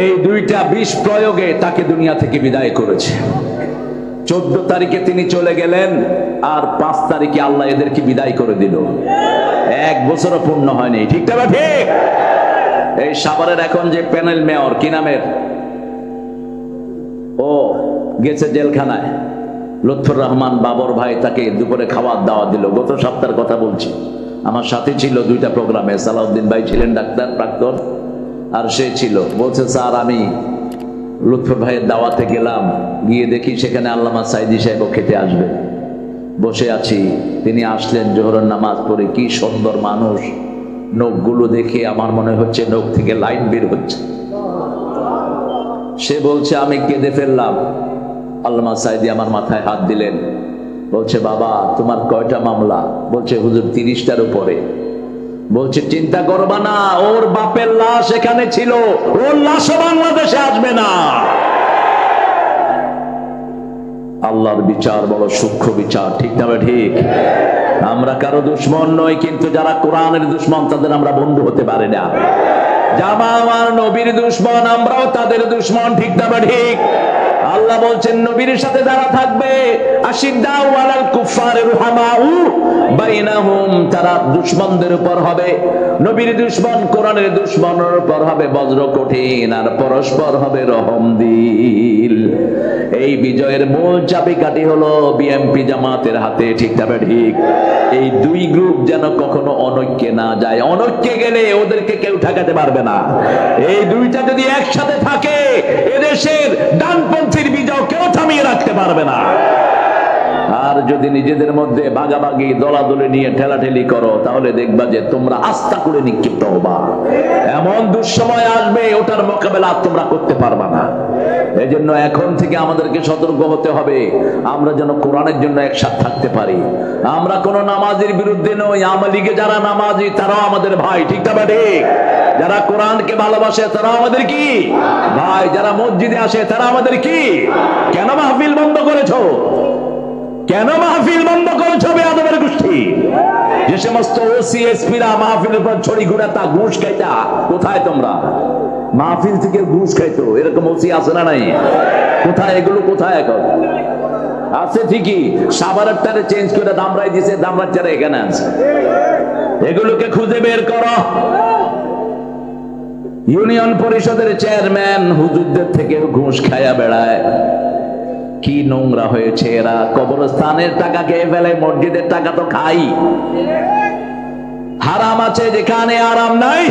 এই দুইটা বিষ প্রয়োগে তাকে দুনিয়া থেকে বিদায় করেছে। 14 তারিখে তিনি চলে গেলেন, আর 5 তারিখে আল্লাহ এদেরকে বিদায় করে দিল। 1 বছরও পূর্ণ হয়নি, ঠিক না? ঠিক। এই সাভারের এখন যে প্যানেল মেয়র, কি নামের, ও গেছে জেলখানায়। লুৎফর রহমান বাবর ভাই তাকে দুপুরে খাবার দাওয়া দিল। গত সপ্তাহের কথা বলছি, আমার সাথে ছিল 2টা প্রোগ্রামে। সালাউদ্দিন ভাই ছিলেন ডাক্তার প্রাক্তন, আর সে ছিল। বলছে, স্যার আমি লুৎফর ভাইয়ের দাওয়াতে গেলাম, গিয়ে দেখি সেখানে আল্লামা সাইদি সাহেবও খেতে আসবে। বসে আছি, তিনি আসলেন, জোহরের নামাজ পড়ে। কি সুন্দর মানুষ, নখগুলো দেখে আমার মনে হচ্ছে নখ থেকে লাইট বের হচ্ছে। সে বলছে, আমি কেঁদে ফেললাম। আল্লামা সাইদি আমার মাথায় হাত দিলেন, বলছে, বাবা তোমার কয়টা মামলা? বলছে, হুজুর 30টার উপরে। বলছে, চিন্তা করবা না, ওর বাপের লাশ এখানে ছিল, ওর লাশও বাংলাদেশে আসবে না। আল্লাহর বিচার বড় সূক্ষ্ম বিচার, ঠিক না? ঠিক। আমরা কারো দুশ্মন নই, কিন্তু যারা কোরআনের দুশ্মন তাদের আমরা বন্ধু হতে পারি না। যারা আমার নবীর দুশ্মন, আমরাও তাদের দুশ্মন, ঠিক না? ঠিক। আল্লাহ বলছেন, নবীর সাথে যারা থাকবে আশিদ্দাউ আলাল কুফারি রুহামাউ বাইনাহুম, তারা দুশমনদের উপর হবে, নবীর দুশমন কোরআনের দুশমনের উপর হবে বজ্র কঠিন, আর পরস্পর হবে রহমদিল। এই বিজয়ের মূল চাবিকাঠি হলো বিএনপি জামাতের হাতে, ঠিক তবে ঠিক। এই দুই গ্রুপ যেন কখনো অনৈক্যে না যায়, অনৈক্যে গেলে ওদেরকে কেউ ঠেকাতে পারবে না। এই দুইটা যদি একসাথে থাকে, এদেশের ডানপন্থীর বিজয় কেউ থামিয়ে রাখতে পারবে না। আর যদি নিজেদের মধ্যে ভাগাভাগি দলাদলি নিয়ে ঠেলাঠেলি করো, তাহলে দেখবা যে তোমরা আস্থা করে নিক্ষিপ্ত হবা। এমন দুঃসময় আসবে, ওটার মোকাবেলা তোমরা করতে পারবা না। এজন্য এখন থেকে আমাদেরকে সতর্ক হতে হবে, আমরা যেন কোরআনের জন্য একসাথে থাকতে পারি। আমরা কোন নামাজের বিরুদ্ধে নই, আওয়ামী লীগে যারা নামাজি তারাও আমাদের ভাই, ঠিক না ঠিক? যারা কোরআনকে ভালোবাসে তারা আমাদের কি ভাই, যারা মসজিদে আসে তারা আমাদের কি। কেন মাহফিল বন্ধ করেছো? কেন মাহফিল বন্ধ করেছো বেয়াদবের গোষ্ঠী? যে সমস্ত ওসি এসপিরা মাহফিলের পর ছড়ি ঘুরাতা, ঘুষ খাইতা, কোথায় তোমরা? মাহফিল থেকে ঘুষ খাইতো, এরকম ওসি আছে না নাই? কোথায় এগুলো? কোথায় এখন আছে? ঠিকই সাভারের টারে চেঞ্জ করে দামরাই দিছে, দামরার টারে এখানে আছে। এগুলোকে খুঁজে বের করো। ইউনিয়ন পরিষদের চেয়ারম্যান হুজুরদের থেকে ঘুষ খায়া বেড়ায়। কি নোংরা হয়েছে এরা! কবরস্থানের টাকা খেয়ে ফেলে, মসজিদের টাকা তো খাই। হারাম আছে যেখানে আরাম নাই।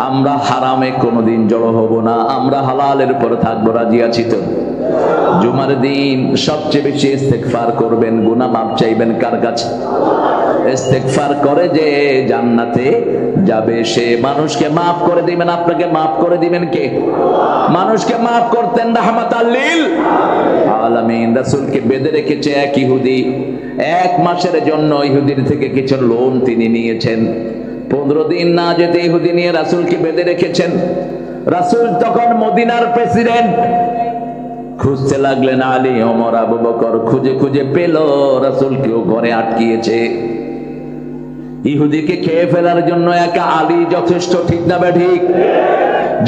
আমরা হারামে কোনোদিন জড়ো হব না, আমরা হালালের উপর থাকবো। রাজি আছি তো? জুমার দিন সবচেয়ে বেশি ইস্তেগফার করবেন, গুনাহ মাপ চাইবেন কার কাছে? ইস্তেগফার করে যে জান্নাতে যাবে, সে মানুষকে মাফ করে দিবেন। আপনাকে মাফ করে দিবেন কে? মানুষকে মাফ করতেন রাহমাতাল লিল আলামিন। রাসূলকে বেঁধে রেখেছে এক ইহুদি, 1 মাসের জন্য ইহুদির থেকে কিছু লোন তিনি নিয়েছেন। 15 দিন না যেতে ইহুদি নিয়ে রাসূলকে বেঁধে রেখেছেন। রাসূল তখন মদিনার প্রেসিডেন্ট। খুঁজতে লাগলেন আলী, ওমর, আবু বকর, খুঁজে খুঁজে পেল রাসূলকেও ঘরে আটকিয়েছে। ইহুদিকে খেয়ে ফেলার জন্য একা আলী যথেষ্ট, ঠিক না ঠিক?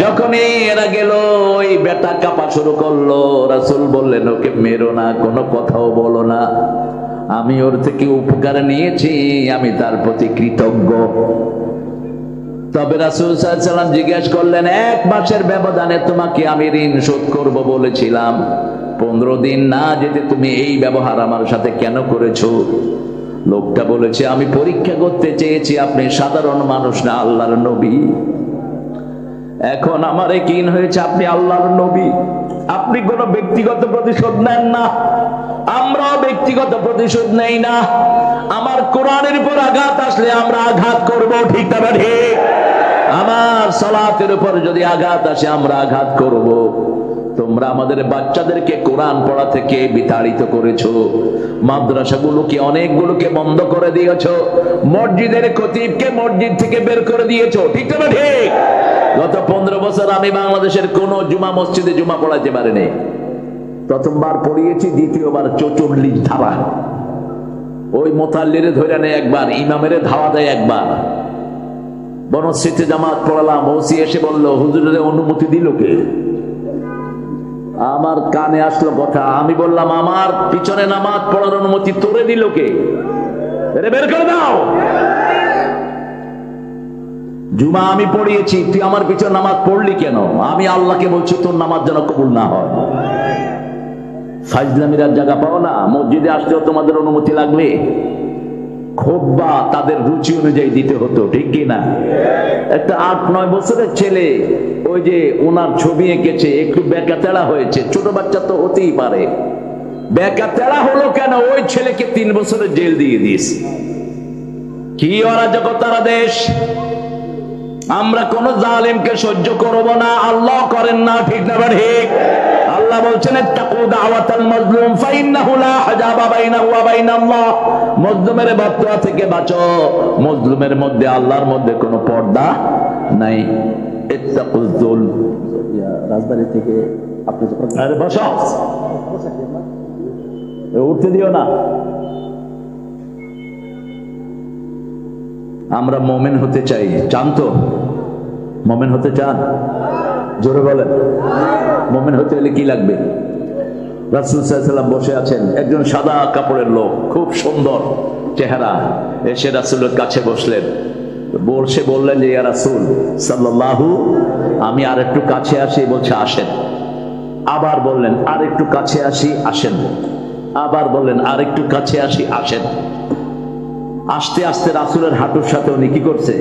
যখনই এরা গেল, ওই বেটা কাঁপা শুরু করলো। রাসূল বললেন, ওকে মেরো না, কোনো কথাও বলো না, আমি ওর থেকে উপকার নিয়েছি, আমি তার প্রতি কৃতজ্ঞ। তবে রাসূল সাল্লাল্লাহু আলাইহি ওয়াসাল্লাম জিজ্ঞেস করলেন, 1 মাসের ব্যবধানে তোমাকে আমি ঋণ শোধ করব বলেছিলাম, 15 দিন না যেতে তুমি এই ব্যবহার আমার সাথে কেন করেছো? লোকটা বলেছে, আমি পরীক্ষা করতে চেয়েছি আপনি সাধারণ মানুষ না আল্লাহর নবী। এখন আমার একদিন হয়েছে আপনি আল্লাহর নবী, আপনি কোনো ব্যক্তিগত প্রতিশোধ নেন না, আমরাও ব্যক্তিগত প্রতিশোধ নেই না। আমার কোরআনের উপর আঘাত আসলে আমরা আঘাত করব, ঠিক না ঠিক? আমার সালাতের উপর যদি আঘাত আসে আমরা আঘাত করব। তোমরা আমাদের বাচ্চাদেরকে কোরআন পড়া থেকে বিতাড়িত করেছো, মাদ্রাসাগুলোকে অনেকগুলোকে বন্ধ করে দিয়েছো, মসজিদের খতিবকে মসজিদ থেকে বের করে দিয়েছো, ঠিক না ঠিক? গত 15 বছর আমি বাংলাদেশের কোন জুমা মসজিদে জুমা পড়াইতে পারিনি। প্রথমবার পড়িয়েছি, দ্বিতীয়বার 44 ধারা। ওই মোতাল্লিরে ধরে নেয় একবার, ইমামের ধাওয়া দেয় একবার। বনশ্রীতে জামাত পড়ালাম, ওসি এসে বলল, হুজুরের অনুমতি দিল কে? আমার কানে আসলো কথা, আমি বললাম, আমার পিছনে নামাজ পড়ার অনুমতি তোরে দিল কে? বের করে দাও। জুমা আমি পড়িয়েছি, তুই আমার পিছনে নামাজ পড়লি কেন? আমি আল্লাহকে বলছি তোর নামাজ যেন কবুল না হয়। ফাজলামির জায়গা পাও না, মসজিদে আসতেও তোমাদের অনুমতি লাগবে। খোব্বা তাদের রুচি অনুযায়ী দিতে হতো, ঠিক কি না? একটা 8-9 বছরের ছেলে, ওই যে ওনার ছবি এঁকেছে, একটু বেকা তেড়া হয়েছে, ছোট বাচ্চা তো হতেই পারে। বেকা তেড়া হলো কেন? ওই ছেলেকে 3 বছরের জেল দিয়ে দিস। কি অরাজকতার দেশ! আমরা কোন জালিমকে সহ্য করব না, আল্লাহ করেন না, ঠিক না ঠিক? আল্লাহ বলছেন, ইত্তাকু দাওয়াতাল মাজলুম ফাইন্নাহু লা হাজাবা বাইনাহু ওয়া বাইনাল্লাহ। মজলুমের বদদুয়া থেকে বাঁচো, মজলুমের মধ্যে আল্লাহর মধ্যে কোনো পর্দা নাই। ইত্তাকুল যুলম। রাজবাড়ি থেকে আপনি আরে বসো, উঠতে দিও না। আমরা মুমিন হতে চাই, চান তো? মুমিন হতে চান? জোরে বলেন। মুমিন হতে হলে কি লাগবে? রাসূল সাল্লাল্লাহু আলাইহি ওয়াসাল্লাম বসে আছেন, একজন সাদা কাপড়ের লোক, খুব সুন্দর চেহারা, এসে রাসূলের কাছে বসলেন। বললেন যে ইয়া রাসূল সাল্লাল্লাহু, আমি আর একটু কাছে আসি। বলছে আসেন। আবার বললেন আর একটু কাছে আসি, আসেন। আবার বললেন আর একটু কাছে আসি, আসেন। আস্তে আস্তে রাসূলের হাঁটুর সাথে উনি কি করছে,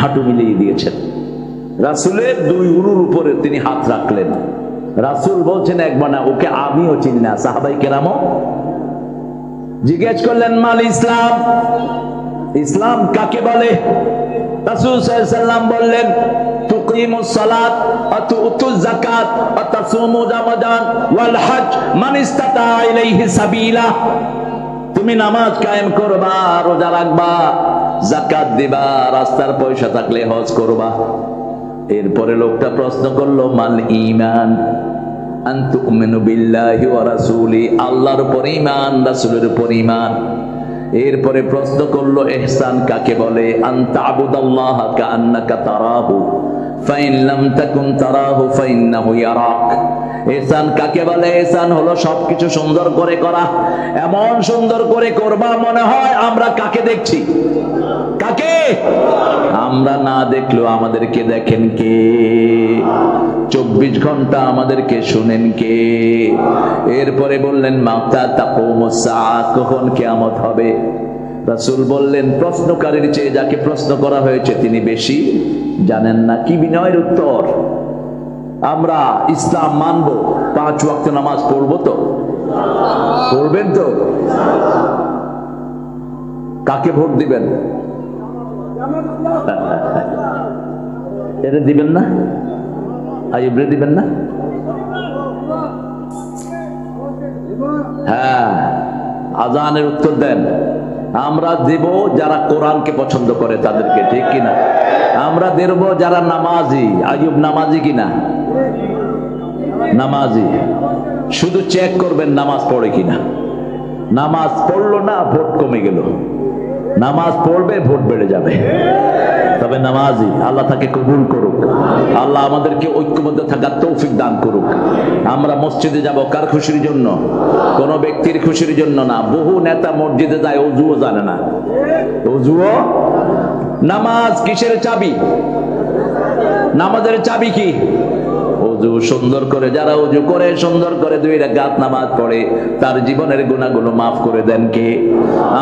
হাঁটু মিলিয়ে দিয়েছেন। রাসূলের দুই উরুর উপরে তিনি হাত রাখলেন। রাসূল বলছেন একবার না, ওকে আমিও চিনি না। সাহাবাই কেরামও জিজ্ঞেস করলেন মাল ইসলাম, ইসলাম কাকে বলে? রাসূল সাল্লাল্লাহু আলাইহি ওয়াসাল্লাম বললেন তুকিমুস সালাত ওয়া তুতুজ যাকাত ওয়া তাসুমু রমাদান ওয়াল হজ মান ইসতাতা ইলাইহি সাবিলা। তুমি নামাজ কায়েম করবা, রোজা রাখবা, যাকাত দিবা, রাস্তার পয়সা থাকলে হজ করবা। এরপরে লোকটা প্রশ্ন করলো মাল ঈমান? আন তুমিনু বিল্লাহি ওয়া রাসূলি, আল্লাহর উপর ঈমান, রাসূলের উপর ঈমান। এরপরে প্রশ্ন করলো ইহসান কাকে বলে? আন তা'বুদাল্লাহা কাআন্নাকা তারাহু ফাইন লাম তাকুন তারাহু ফাইন্নাহু ইয়ারাক। ইহসান কাকে বলে? ইহসান হলো সবকিছু সুন্দর করে করা, এমন সুন্দর করে করবা মনে হয় আমরা কাকে দেখছি। কাকে? আমরা না দেখলেও আমাদেরকে দেখেন কে? 24 ঘন্টা আমাদেরকে শুনেন কে? এরপরে বললেন মাতা তাকুমুস সাআ, কখন কিয়ামত হবে? রাসূল বললেন প্রশ্নকারীর চেয়ে যাকে প্রশ্ন করা হয়েছে তিনি বেশি জানেন না। কি বিনয়ের উত্তর! আমরা ইসলাম মানবো, 5 ওয়াক্ত নামাজ পড়বো তো? পড়বেন তো? কাকে ভোট দিবেন? এটা দিবেন না? আইয়ুবরে দিবেন না? হ্যাঁ, আজানের উত্তর দেন। আমরা দেব যারা কোরআনকে পছন্দ করে তাদেরকে, ঠিক কিনা? আমরা দেব যারা নামাজি। আইয়ুব নামাজি কিনা? নামাজি। শুধু চেক করবেন নামাজ পড়ে কিনা। নামাজ পড়লো না, ভোট কমে গেল। নামাজ পড়বে, ভোট বেড়ে যাবে। তবে নামাজি, আল্লাহ তাকে কবুল করুক। আল্লাহ আমাদেরকে ঐক্যবদ্ধ থাকার তৌফিক দান করুক। আমরা মসজিদে যাব কার খুশির জন্য? কোন ব্যক্তির খুশির জন্য না। বহু নেতা মসজিদে যায়, ওযুও জানে না। ওযুও? নামাজ কিসের চাবি? নামাজের চাবি কি? ওযু সুন্দর করে, যারা ওযু করে সুন্দর করে 2 রাকাত নামাজ পড়ে তার জীবনের গুনাহগুলো maaf করে দেন কে?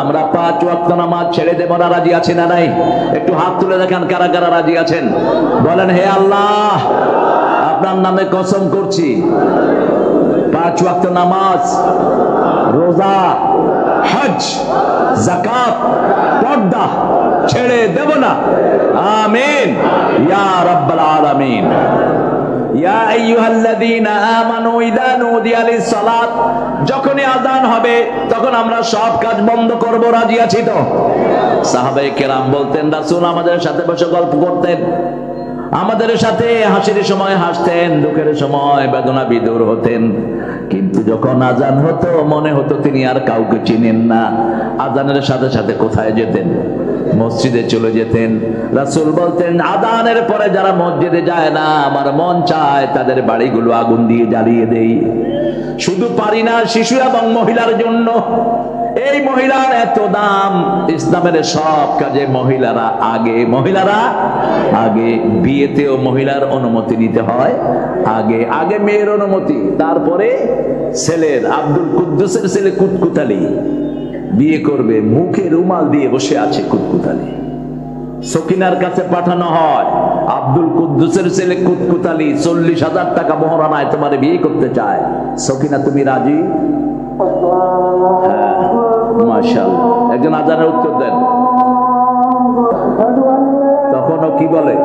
আমরা 5 ওয়াক্ত নামাজ ছেড়ে দেব না, রাজি আছি না নাই? একটু হাত তুলে দেখেন কারা কারা রাজি আছেন। বলেন হে আল্লাহ, আপনার নামে কসম করছি 5 ওয়াক্ত নামাজ, রোজা, হজ, যাকাত, পর্দা ছেড়ে দেব না। আমিন ইয়া রাব্বাল আলামিন। ইয়া আইয়ুহাল্লাযীনা আমানু ইযা নুদিয়া লিস-সালাত, যখনই আযান হবে তখন আমরা সব কাজ বন্ধ করব। রাজি আছি তো? সাহাবায়ে কেরাম বলতেন রাসূল আমাদের সাথে বসে গল্প করতেন, আমাদের সাথে হাসির সময় হাসতেন, দুঃখের সময় বেদনা বিদুর হতেন। কিন্তু যখন আযান হতো মনে হতো তিনি আর কাউকে চিনেন না। আযানের সাথে সাথে কোথায় যেতেন? মসজিদে চলে যেতেন। রাসূল বলতেন আযানের পরে যারা মসজিদে যায় না, আমার মন চায় তাদের বাড়িগুলো আগুন দিয়ে জ্বালিয়ে দেই। শুধু পারি না, শিশু এবং মহিলার জন্য। এই মহিলার এত দাম, ইসলামের সব কাজে মহিলারা আগে। মহিলারা আগে। বিয়েতেও মহিলার অনুমতি নিতে হয় আগে। আগে মেয়ের অনুমতি, তারপরে ছেলের। আব্দুল কুদ্দুসের ছেলে কুতকুতালি বিয়ে করবে, মুখে রুমাল দিয়ে বসে আছে কুতকুতালি। সকিনার কাছে পাঠানো হয়, আব্দুল কুদ্দুসের ছেলে কুতকুতালি 40,000 টাকা মোহরানায় তোমার বিয়ে করতে চায়। সকিনা তুমি রাজি? হ্যাঁ, মাশাআল্লাহ। একজন আযানের উত্তর দেন। তখনও কি বলে?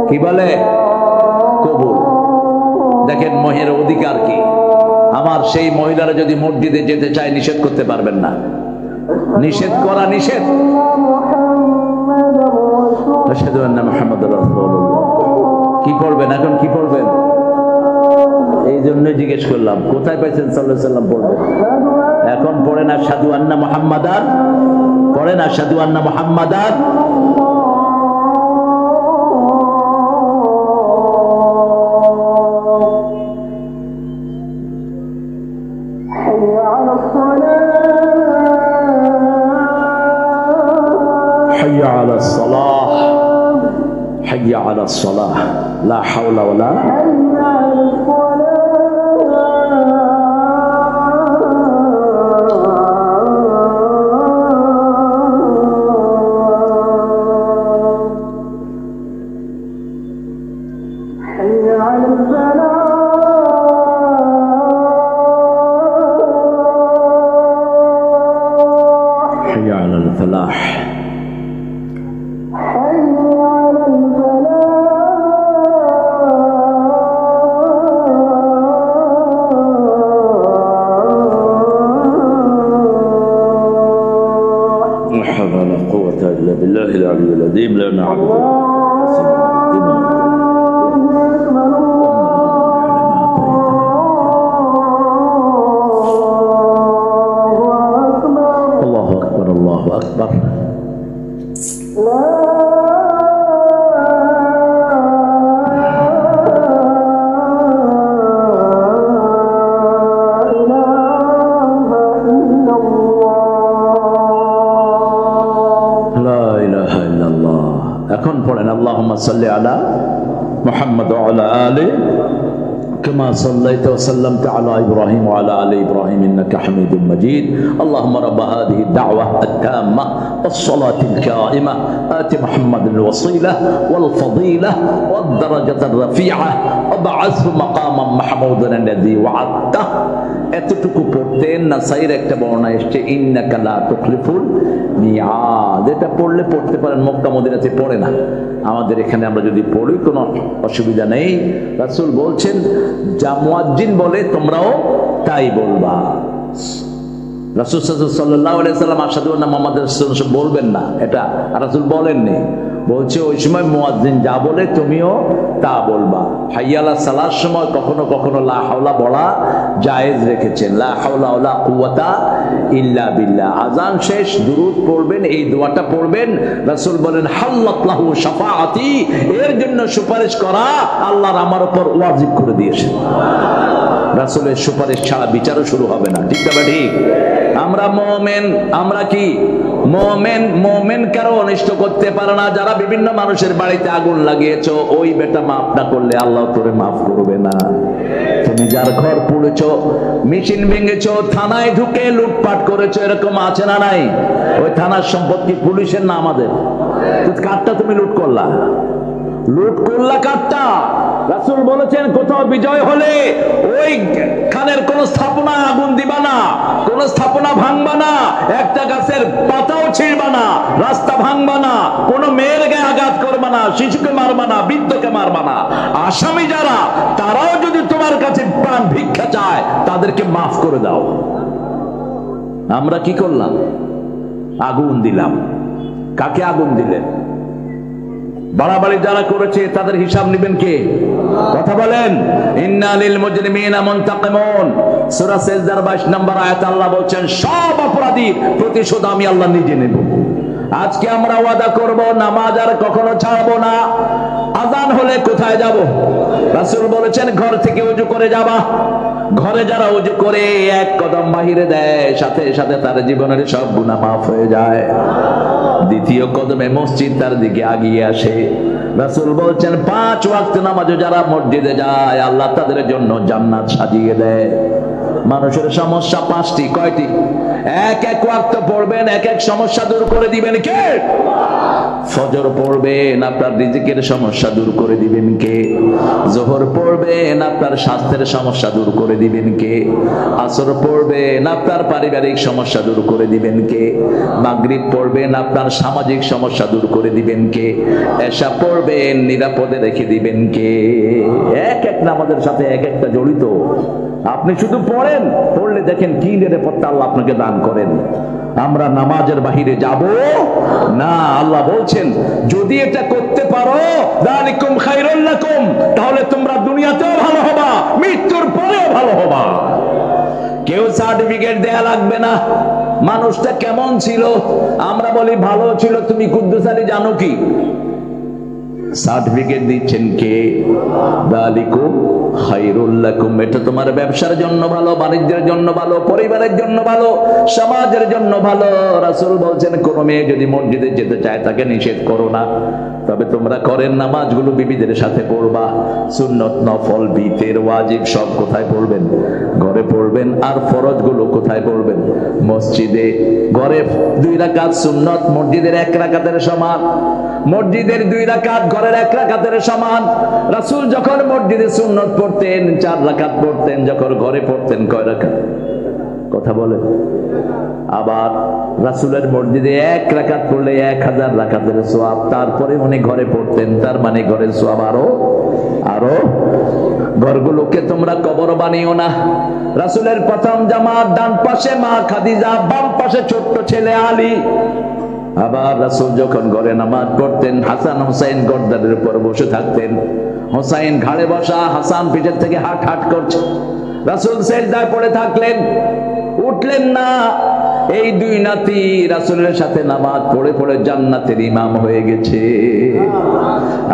কি বলে? কবুল। দেখেন মহিলার অধিকার কি। আমার সেই মহিলারা যদি মসজিদে যেতে চায় নিষেধ করতে পারবেন না। নিষেধ করা নিষেধ। আশহাদু আন্না মুহাম্মাদুর রাসূলুল্লাহ। কি পড়বেন এখন? কি পড়বেন? এই জন্য জিজ্ঞেস করলাম কোথায় পাইছেন সাল্লাল্লাহু আলাইহি সাল্লাম পড়বেন। এখন পড়েন আশহাদু আন্না মুহাম্মাদান, পড়েন আশহাদু আন্না মুহাম্মাদান। حي على الصلاة حي على الصلاة لا حول ولا حي على الفلاح بالله العلي العظيم لا نعبد الله أكبر الله أكبر এখন পড়েন আল্লাহুম্মা সাল্লি আলা মুহাম্মদ ওয়া আলা আলি كما صليت وسلمت على إبراهيم وعلى آل إبراهيم إنك حميد مجيد اللهم رب هذه الدعوة التامة والصلاة الكائمة آت محمد الوصيلة والفضيلة والدرجة الرفيعة وابعثه مقاما محمودا الذي وعدته এতটুকু পড়তেন নাসাইর একটা বর্ণনা এসেছে ইন্নাকা লা তুখলিফুল মিআদ এটা পড়লে পড়তে পারেন মক্কা মদিনাতে পড়ে না আমাদের এখানে আমরা যদি পড়ি কোনো অসুবিধা নেই রাসূল বলছেন যা মুয়াজ্জিন বলে তোমরাও তাই বলবা রাসূল সাল্লাল্লাহু আলাইহি সাল্লাম আশহাদু আন্না মুহাম্মাদার রাসূলুল্লাহ বলবেন না এটা রাসূল বলেননি বলছে ওই সময় মুয়াজ্জিন যা বলে তুমিও তা বলবা হাইয়া আলা সালার সময় কখনো কখনো লা হাওলা বলা জায়েজ রেখেছেন লা হাওলা ওয়ালা কুওয়াতা ইল্লা বিল্লাহ আযান শেষ দুরূদ পড়বেন এই দোয়াটা পড়বেন রাসূল বলেন হাল্লাত লাহু শাফাআতি এর জন্য সুপারিশ করা আল্লাহর আমার উপর ওয়াজিব করে দিয়েছেন রাসূলের সুপারিশ ছাড়া বিচারও শুরু হবে না ঠিক না ঠিক আমরা মুমিন আমরা কি মুমিন কারো অনিষ্ট করতে পারে না যারা বিভিন্ন মানুষের বাড়িতে আগুন লাগিয়েছো ওই বেটা মাফ না করলে আল্লাহ তোরে মাফ করবে না তুমি যার ঘর পুড়েছো মেশিন ভেঙেছো থানায় ঢুকে লুটপাট করেছো এরকম আছে না নাই ওই থানার সম্পদ কি পুলিশের না আমাদের কারটা তুমি লুট করলা কারটা রাসূল বলেছেন কোথাও বিজয় হলে ওই খানের কোন স্থাপনা আগুন দিবা না কোন স্থাপনা ভাঙবা না একটা গাছের পাতাও ছিঁড়বা না রাস্তা ভাঙবা না কোন মেয়ের গায়ে আঘাত করবা না শিশুকে মারবা না বৃদ্ধকে মারবা না আসামি যারা তারাও যদি তোমার কাছে প্রাণ ভিক্ষা চায় তাদেরকে মাফ করে দাও আমরা কি করলাম আগুন দিলাম কাকে আগুন দিলেন বাড়াবাড়ি যারা করেছে তাদের হিসাব নেবেন কে কথা বলেন ইন্না লিল মুজরিমিনা মুনতাকিমুন সূরা সিজদার 22 নম্বর আয়াতে আল্লাহ বলেন সব অপরাধীর প্রতিশোধ আমি আল্লাহ নিজে নেব আজকে আমরা ওয়াদা করব নামাজ আর কখনো ছাড়বো না আযান হলে কোথায় যাব রাসূল বলেছেন ঘর থেকে ওযু করে যাবা ঘরে যারা ওযু করে এক কদম বাহিরে দেয় সাথে সাথে তার জীবনের সব গুনাহ maaf হয়ে যায় দ্বিতীয় কদমে মসজিদ তার দিকে এগিয়ে আসে রাসূল বলেন 5 ওয়াক্ত নামাজে যারা মসজিদে যায় আল্লাহ তাদের জন্য জান্নাত সাজিয়ে দেয় মানুষের সমস্যা 5টি কয়টি এক এক ওয়াক্ত পড়বেন এক এক সমস্যা দূর করে দিবেন কে ফজর পড়বেন আপনার রিজিকের সমস্যা দূর করে দিবেন কে যোহর পড়বেন আপনার স্বাস্থ্যের সমস্যা দূর করে দিবেন কে আসর পড়বেন আপনার পারিবারিক সমস্যা দূর করে দিবেন কে মাগরিব পড়বেন আপনার সামাজিক সমস্যা দূর করে দিবেন কে এশা পড়বেন নিরাপদে রেখে দিবেন কে এক এক নামাজের সাথে এক একটা জড়িত আপনি শুধু পড়েন পড়লে দেখেন কি নিরাপত্তা আল্লাহ আপনাকে দান করেন আমরা নামাজের বাহিরে যাব না আল্লাহ বলছেন যদি এটা করতে পারো যালিকুম খায়রুল লাকুম তাহলে তোমরা দুনিয়াতেও ভালো হবা মৃত্যুর পরেও ভালো হবা কেউ সার্টিফিকেট দেয়া লাগবে না মানুষটা কেমন ছিল আমরা বলি ভালো ছিল তুমি কুদ্দুস আলী জানো কি সার্টিফিকেট দিচ্ছেন কে? যালিকুম খায়রুল লাকুম। এটা তোমার ব্যবসার জন্য ভালো, বাণিজ্যের জন্য ভালো, পরিবারের জন্য ভালো, সমাজের জন্য ভালো। রাসূল বলছেন কোন মেয়ে যদি মসজিদে যেতে চায় তাকে নিষেধ করো না, তবে তোমরা করেন নামাজগুলো বিবিদের সাথে পড়বা। সুন্নত, নফল, বিতের, ওয়াজিব সব কোথায় পড়বেন? ঘরে পড়বেন। আর ফরজগুলো কোথায় পড়বেন? মসজিদে। ঘরে 2 রাকাত সুন্নত, মসজিদের 1 রাকাতের সমান। মসজিদের 2 রাকাত ঘরের 1 রাকাতের সমান। রাসূল যখন মসজিদে সুন্নত পড়তেন 4 রাকাত পড়তেন, যখন ঘরে পড়তেন কয় রাকাত? কথা বলেন। আবার রাসূলের মসজিদে 1 রাকাত পড়লে 1000 রাকাতের সওয়াব। তারপরে উনি ঘরে পড়তেন, তার মানে ঘরের সওয়াব আরো। ঘরগুলোকে তোমরা কবর বানিও না। রাসূলের প্রথম জামাত ডান পাশে মা খাদিজা, বাম পাশে ছোট্ট ছেলে আলী। আবার রাসূল যখন ঘরে নামাজ পড়তেন হাসান হুসাইন গর্দানের উপর বসে থাকতেন। হুসাইন ঘাড়ে বসা, হাসান পিঠের থেকে হাট হাট করছে। রাসূল সিজদায় পড়ে থাকলেন, উঠলেন না। এই 2 নাতি রাসূলের সাথে নামাজ পড়ে পড়ে জান্নাতের ইমাম হয়ে গেছে।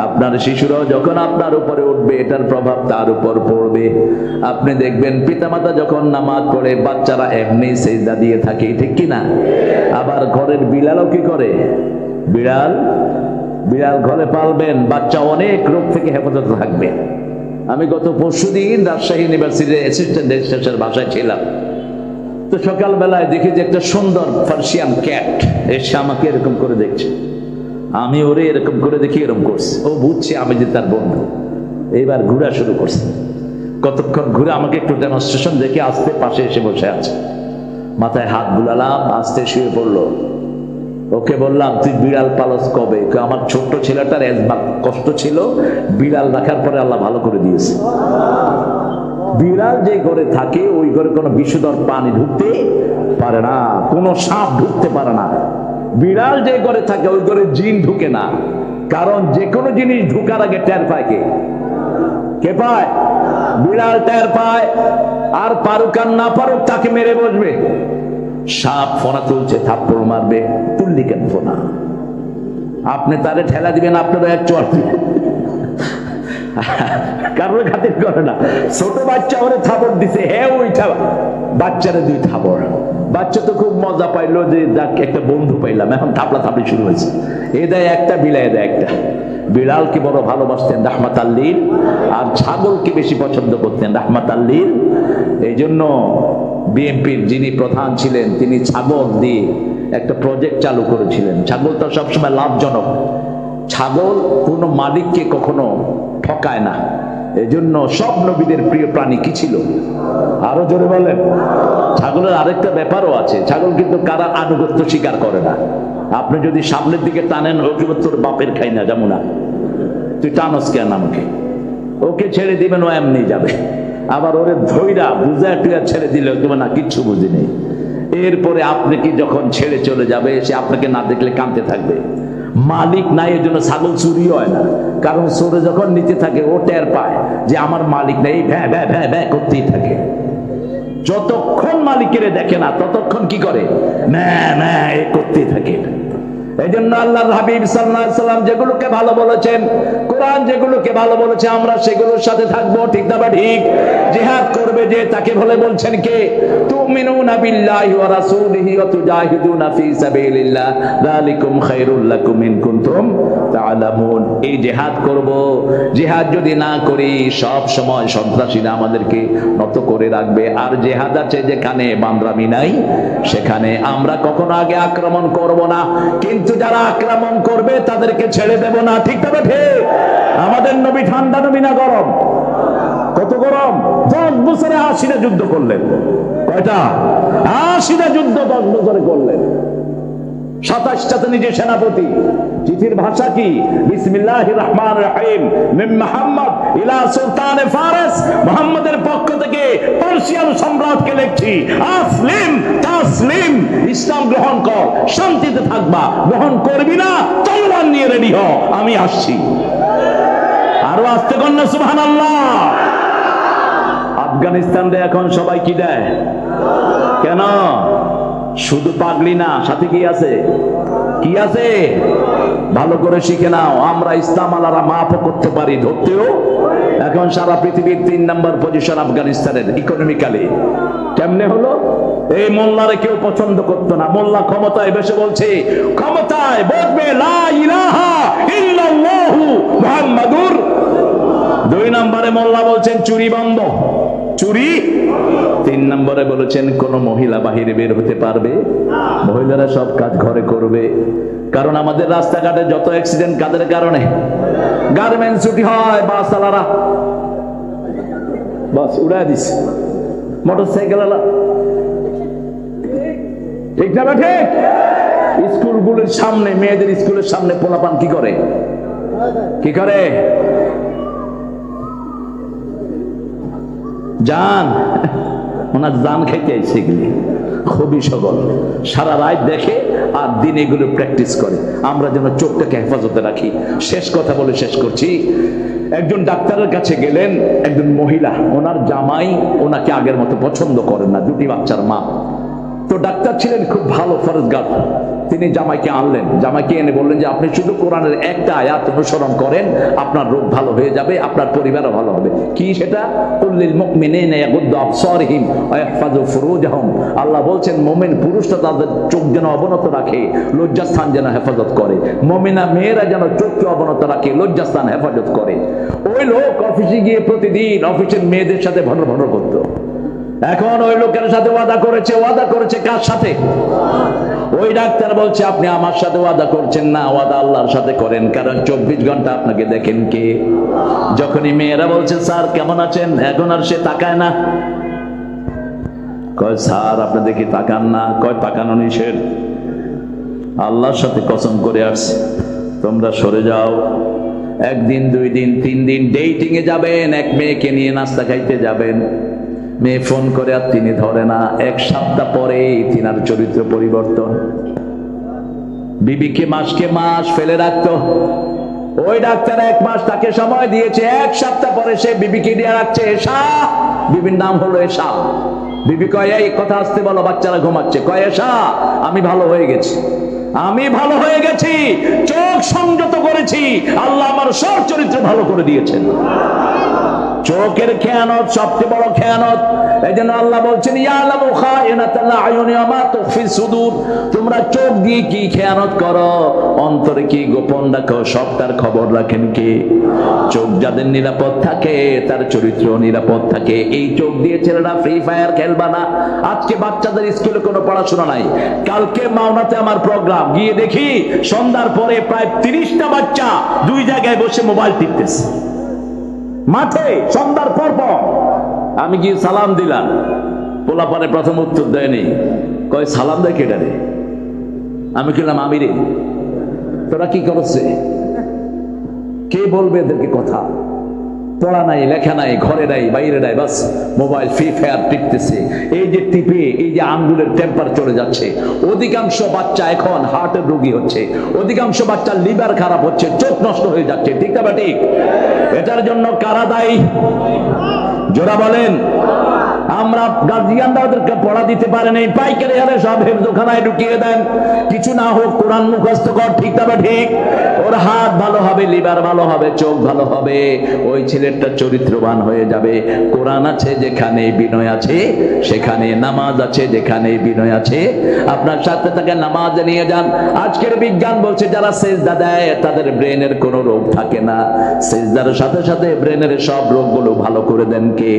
আপনার শিশুরাও যখন আপনার উপরে উঠবে এটার প্রভাব তার উপর পড়বে। আপনি দেখবেন পিতামাতা যখন নামাজ পড়ে বাচ্চারা এমনি সিজদা দিয়ে থাকে, ঠিক কি না? আবার ঘরের বিড়ালও কি করে? বিড়াল ঘরে পালবেন, বাচ্চা অনেক রোগ থেকে হেফাজত থাকবে। আমি গত পরশুদিন রাজশাহী ইউনিভার্সিটির অ্যাসিস্ট্যান্ট রেজিস্ট্রারের বাসায় ছিলাম। তো সকালবেলায় দেখি যে একটা সুন্দর পার্সিয়ান ক্যাট এসে আমাকে এরকম করে দেখছে। আমি ওরে এরকম করে দেখি, এরকম করছে। ও বুঝছে আমি যে তার বন্ধু। এইবার ঘোরা শুরু করছে। কতক্ষণ ঘুরে আমাকে একটু ডেমনস্ট্রেশন দেখে আস্তে পাশে এসে বসে আছে। মাথায় হাত বুলালাম, আস্তে শুয়ে পড়লো। ওকে বললাম তুই বিড়াল পালস কবে? আমার ছোট্ট ছেলেটার কষ্ট ছিল, বিড়াল রাখার পরে আল্লাহ ভালো করে দিয়েছে। বিড়াল যে ঘরে থাকে ওই ঘরে কোনো বিষধর পানি ঢুকতে পারে না, কোনো সাপ ঢুকতে পারে না। বিড়াল যে ঘরে থাকে ওই ঘরে জিন ঢুকে না। কারণ যে কোনো জিনিস ঢুকার আগে টের পায় কে পায়? বিড়াল টের পায়। আর পারুক আর না পারুক তাকে মেরে বসবে। সাপ ফোনা তুলছে, থাপ্পড় মারবে, তুললি কেন ফোনা? আপনি তারে ঠেলা দিবেন, আপনারা এক চোয়ার কারোর খাতির করে না। ছোট বাচ্চা ওরে থাপড় দিছে, হ্যাঁ ওইটা বাচ্চারে 2 থাপড়। বাচ্চা তো খুব মজা পাইলো যে যাক একটা বন্ধু পাইলাম। এখন থাপড়া থাপড়ি শুরু হয়েছে। এ দেয় একটা, বিলাই দেয় একটা। বিড়ালকে বড় ভালোবাসতেন রাহমাতাল লিল, আর ছাগলকে বেশি পছন্দ করতেন রাহমাতাল লিল। এই জন্য বিএনপির যিনি প্রধান ছিলেন তিনি ছাগল দিয়ে একটা প্রজেক্ট চালু করেছিলেন। ছাগল তো সবসময় লাভজনক। ছাগল কোনো মালিককে কখনো ঠকায় না। এজন্য সব নবীদের প্রিয় প্রাণী কি ছিল? আরো জোরে বলেন। ছাগলের আরেকটা ব্যাপারও আছে, ছাগল কিন্তু কারা আনুগত্য স্বীকার করে না। আপনি যদি সামনের দিকে টানেন, ওকে তোর বাপের খাই না যাবো না, তুই টানস কেন আমাকে? ওকে ছেড়ে দিবেন, ও এমনি যাবে। আবার ওরে ধৈরা বুঝা টুয়া ছেড়ে দিলে তোমার না কিচ্ছু বুঝি নেই। এরপরে আপনি কি যখন ছেড়ে চলে যাবে সে আপনাকে না দেখলে কাঁদতে থাকবে। মালিক নাই, এর জন্য ছাগল চুরি হয় না। কারণ চোরে যখন নিতে থাকে ও টের পায় যে আমার মালিক নেই, ভ্যা ভ্যা ভ্যা ভ্যা করতেই থাকে। যতক্ষণ মালিকের দেখে না ততক্ষণ কি করে? ম্যা ম্যা করতেই থাকে। এই জন্য আল্লাহর হাবিব সাল্লাল্লাহু আলাইহি সাল্লাম যেগুলোকে ভালো বলেছেন, কোরআন যেগুলোকে ভালো বলেছে, আমরা সেগুলোর সাথে থাকবো, ঠিক না? ঠিক। জিহাদ করবে যে তাকে বলে বলছেন কে? তুমিনুনা বিল্লাহি ওয়া রাসূলিহি ওয়া তুজাহিদুনা ফি সাবিলিল্লাহ যালিকুম খায়রুল লাকুম ইন কুনতুম তা'লামুন। এই জিহাদ করব। জিহাদ যদি না করি সব সময় সন্ত্রাসীরা আমাদেরকে নত করে রাখবে। আর জিহাদ আছে যেখানে বান্দরামি নাই সেখানে আমরা কখনো আগে আক্রমণ করব না, কিন্তু যারা আক্রমণ করবে তাদেরকে ছেড়ে দেব না, ঠিক না? ঠিক। আমাদের নবী ঠান্ডা নবী না গরম? কত গরম! 10 বছরে 80টা যুদ্ধ করলেন। কয়টা? 80টা যুদ্ধ 10 বছরে করলেন। 27টাতে নিজে সেনাপতি। চিঠির ভাষা কি? বিসমিল্লাহির রহমানির রহিম মিন মুহাম্মদ ইলা সুলতানে ফারিস। মুহাম্মদের পক্ষ থেকে পার্সিয়ান সম্রাটকে লিখছি, আসলিম তাসলিম, ইসলাম গ্রহণ কর, শান্তিতে থাকবা। গ্রহণ করবি না, তলোয়ার নিয়ে রেডি হ, আমি আসছি। আরো আস্তে কন্যা সুবহানাল্লাহ। আফগানিস্তানে এখন সবাই কি দেয়? কেন? শুধু পাগলি না, সাথে কি আছে? কি আছে? ভালো করে শিখে নাও। আমরা ইসলাম আলারা মাপও করতে পারি, ধরতেও। এখন সারা পৃথিবীর 3 নম্বর পজিশন আফগানিস্তানের ইকোনমিক্যালি। কেমনে হলো? এই মোল্লারে কেউ পছন্দ করতো না। মোল্লা ক্ষমতায় বসে বলছে, ক্ষমতায় বসবে লা ইলাহা ইল্লাল্লাহু মুহাম্মাদুর। 2 নম্বরে মোল্লা বলছেন চুরি বন্ধ, চুরি। 3 নম্বরে বলেছেন কোন মহিলা বাহিরে বের হতে পারবে, মহিলারা সব কাজ ঘরে করবে। কারণ আমাদের রাস্তাঘাটে যত অ্যাক্সিডেন্ট কাদের কারণে? গার্মেন্টস ছুটি হয়, বাস চালারা বাস উড়ায় দিচ্ছে, মোটরসাইকেল আলা, ঠিক না? ঠিক। স্কুলগুলোর সামনে, মেয়েদের স্কুলের সামনে পোলাপান কি করে? কি করে? জান, ওনার জান খাইতে আইছে এগুলি, খুবই সবল। সারা রাত দেখে আর দিন এগুলো প্র্যাকটিস করে। আমরা যেন চোখটাকে হেফাজতে রাখি। শেষ কথা বলে শেষ করছি। একজন ডাক্তারের কাছে গেলেন একজন মহিলা, ওনার জামাই ওনাকে আগের মতো পছন্দ করেন না, 2টি বাচ্চার মা। তো ডাক্তার ছিলেন খুব ভালো ফরজগার, তিনি জামাইকে আনলেন। জামাইকে এনে বললেন যে আপনি শুধু কোরআনের একটা আয়াত অনুসরণ করেন, আপনার রোগ ভালো হয়ে যাবে, আপনার পরিবারও ভালো হবে। কি সেটা? কুল্লিল মুমিনিনা ইয়াগুদ্দু আবসারহিম ওয়া ইয়াহফাযু ফুরুজাহুম। আল্লাহ বলছেন মুমিন পুরুষরা তাদের চোখ যেন অবনত রাখে, লজ্জাস্থান যেন হেফাজত করে। মুমিনা মেয়েরা যেন চোখকে অবনত রাখে, লজ্জাস্থান হেফাজত করে। ওই লোক অফিসে গিয়ে প্রতিদিন অফিসের মেয়েদের সাথে ভনর ভনর করতো। এখন ওই লোকের সাথে ওয়াদা করেছে কার সাথে? ওই ডাক্তার বলছে আপনি আমার সাথে ওয়াদা করছেন না, ওয়াদা আল্লাহর সাথে করেন, কারণ 24 ঘন্টা আপনাকে দেখেন কে? যখনই মেয়েরা বলছে স্যার কেমন আছেন, এখন আর সে তাকায় না। কয় স্যার আপনি দেখি তাকান না। কয় তাকানো নিষেধ, আল্লাহর সাথে কসম করে আসছে তোমরা সরে যাও। 1 দিন 2 দিন 3 দিন ডেটিং এ যাবেন, এক মেয়েকে নিয়ে নাস্তা খাইতে যাবেন, মেয়ে ফোন করে আর তিনি ধরে না। 1 সপ্তাহ পরে তিনার চরিত্র পরিবর্তন। বিবিকে মাসকে মাস ফেলে রাখতো। ওই ডাক্তার 1 মাস তাকে সময় দিয়েছে, 1 সপ্তাহ পরে সে বিবিকে দিয়ে রাখছে এশা। বিবির নাম হলো এশা। বিবি কয় এই কথা আসতে বলো, বাচ্চারা ঘুমাচ্ছে। কয় এশা আমি ভালো হয়ে গেছি, আমি ভালো হয়ে গেছি, চোখ সংযত করেছি, আল্লাহ আমার সব চরিত্র ভালো করে দিয়েছেন। চোখের খেয়ানত সবচেয়ে বড় খেয়ানত। এই জন্য আল্লাহ বলছেন ইয়ালামু খায়িনাতাল আয়ুনি ওয়া মা তুখফি সুদূর। তোমরা চোখ দিয়ে কি খেয়ানত করো, অন্তরে কি গোপন রাখো, সবটার খবর রাখেন কে? চোখ যাদের নিরাপদ থাকে তার চরিত্র নিরাপদ থাকে। এই চোখ দিয়ে ছেলেরা ফ্রি ফায়ার খেলবা না। আজকে বাচ্চাদের স্কুলে কোনো পড়াশোনা নাই, কালকে মাওনাতে আমার প্রোগ্রাম, গিয়ে দেখি সন্ধ্যার পরে প্রায় 30টা বাচ্চা 2 জায়গায় বসে মোবাইল টিপতেছে মাঠে সন্ধ্যার পর পর। আমি গিয়ে সালাম দিলাম, পোলাপানে প্রথম উত্তর দেয়নি। কয় সালাম দেয় কেটা রে? আমি বললাম আমি রে। তোরা কি করছে? কে বলবে এদেরকে কথা? পড়া নাই, লেখা নাই, ঘরে নাই, বাইরে নাই, বাস মোবাইল ফ্রি ফায়ার টিপতেছে। এই যে টিপে এই যে আঙ্গুলের টেম্পার চলে যাচ্ছে। অধিকাংশ বাচ্চা এখন হার্টের রোগী হচ্ছে, অধিকাংশ বাচ্চা লিভার খারাপ হচ্ছে, চোখ নষ্ট হয়ে যাচ্ছে। ঠিক না ঠিক? এটার জন্য কারা দায়ী? জোরা বলেন। আমরা গার্জিয়ানরা ওদেরকে পড়া দিতে পারে নাই, পাইকারি হারে সব হেফজখানায় ঢুকিয়ে দেন। কিছু না হোক কোরআন মুখস্থ কর, ঠিক না ঠিক? ওর হাত ভালো হবে, লিভার ভালো হবে, চোখ ভালো হবে, ওই ছেলেটা চরিত্রবান হয়ে যাবে। কোরআন আছে যেখানে বিনয় আছে, সেখানে নামাজ আছে যেখানে বিনয় আছে। আপনার সাথে তাকে নামাজে নিয়ে যান। আজকের বিজ্ঞান বলছে যারা সেজদা দেয় তাদের ব্রেনের কোনো রোগ থাকে না। সেজদার সাথে সাথে ব্রেনের সব রোগগুলো ভালো করে দেন কে?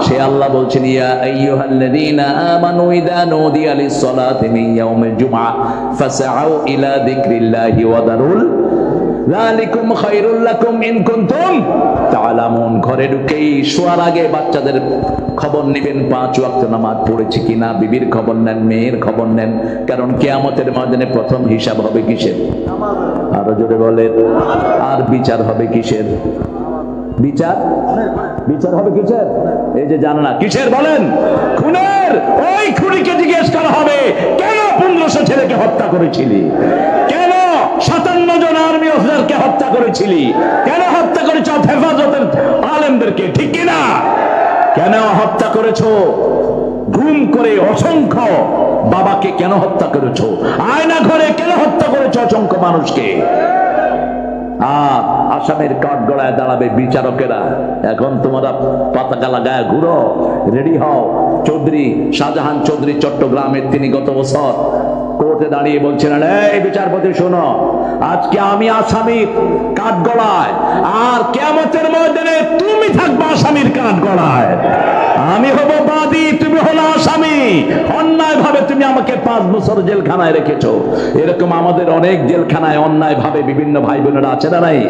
সে আল্লাহ বলছেন ইয়া আইয়ুহাল্লাযীনা আমানু ইযা নুদিয়া লিস-সালাতি মিন ইয়াউমিল জুমআহ ফাসআউ ইলা যিকরিল্লাহি ওয়া দারুল যালিকুম খায়রুল লাকুম ইন কুনতুম তা'লামুন। ঘরে ঢুকেই শোয়ার আগে বাচ্চাদের খবর নেবেন, 5 ওয়াক্ত নামাজ পড়েছে কিনা, বিবির খবর নেন, মেয়ের খবর নেন। কারণ কিয়ামতের ময়দানে প্রথম হিসাব হবে কিসের? আরো জোরে বলেন। আর বিচার হবে কিসের? বিচার হবে কিসের? এই যে জানা না কিসের বলেন? খুনের। ওই খুনিকে জিজ্ঞেস করা হবে কেন 1500 ছেলেকে হত্যা করেছিলি, কেন 57 জন আর্মি অফিসারকে হত্যা করেছিলি, কেন হত্যা করেছ হেফাজতের আলেমদেরকে, ঠিক কিনা? কেন হত্যা করেছো? গুম করে অসংখ্য বাবা বাবাকে কেন হত্যা করেছো, আয়না ঘরে কেন হত্যা করেছো অসংখ্য মানুষকে। আর আসামের কাঠগড়ায় দাঁড়াবে বিচারকেরা। এখন তোমরা পতাকা লাগায় ঘুরো, রেডি হও। চৌধুরী শাহজাহান চৌধুরী চট্টগ্রামের, তিনি গত বছর কোর্টে দাঁড়িয়ে বলছেন, এই বিচারপতি শোনো, আজকে আমি আসামির কাঠগড়ায়, আর কিয়ামতের ময়দানে তুমি থাকবে আসামির কাঠগড়ায়। আমি হব বাদী, তুমি হলো আসামি। অন্যায় ভাবে তুমি আমাকে 5 বছর জেলখানায় রেখেছো। এরকম আমাদের অনেক জেলখানায় অন্যায় ভাবে বিভিন্ন ভাই বোনেরা আছে না নাই?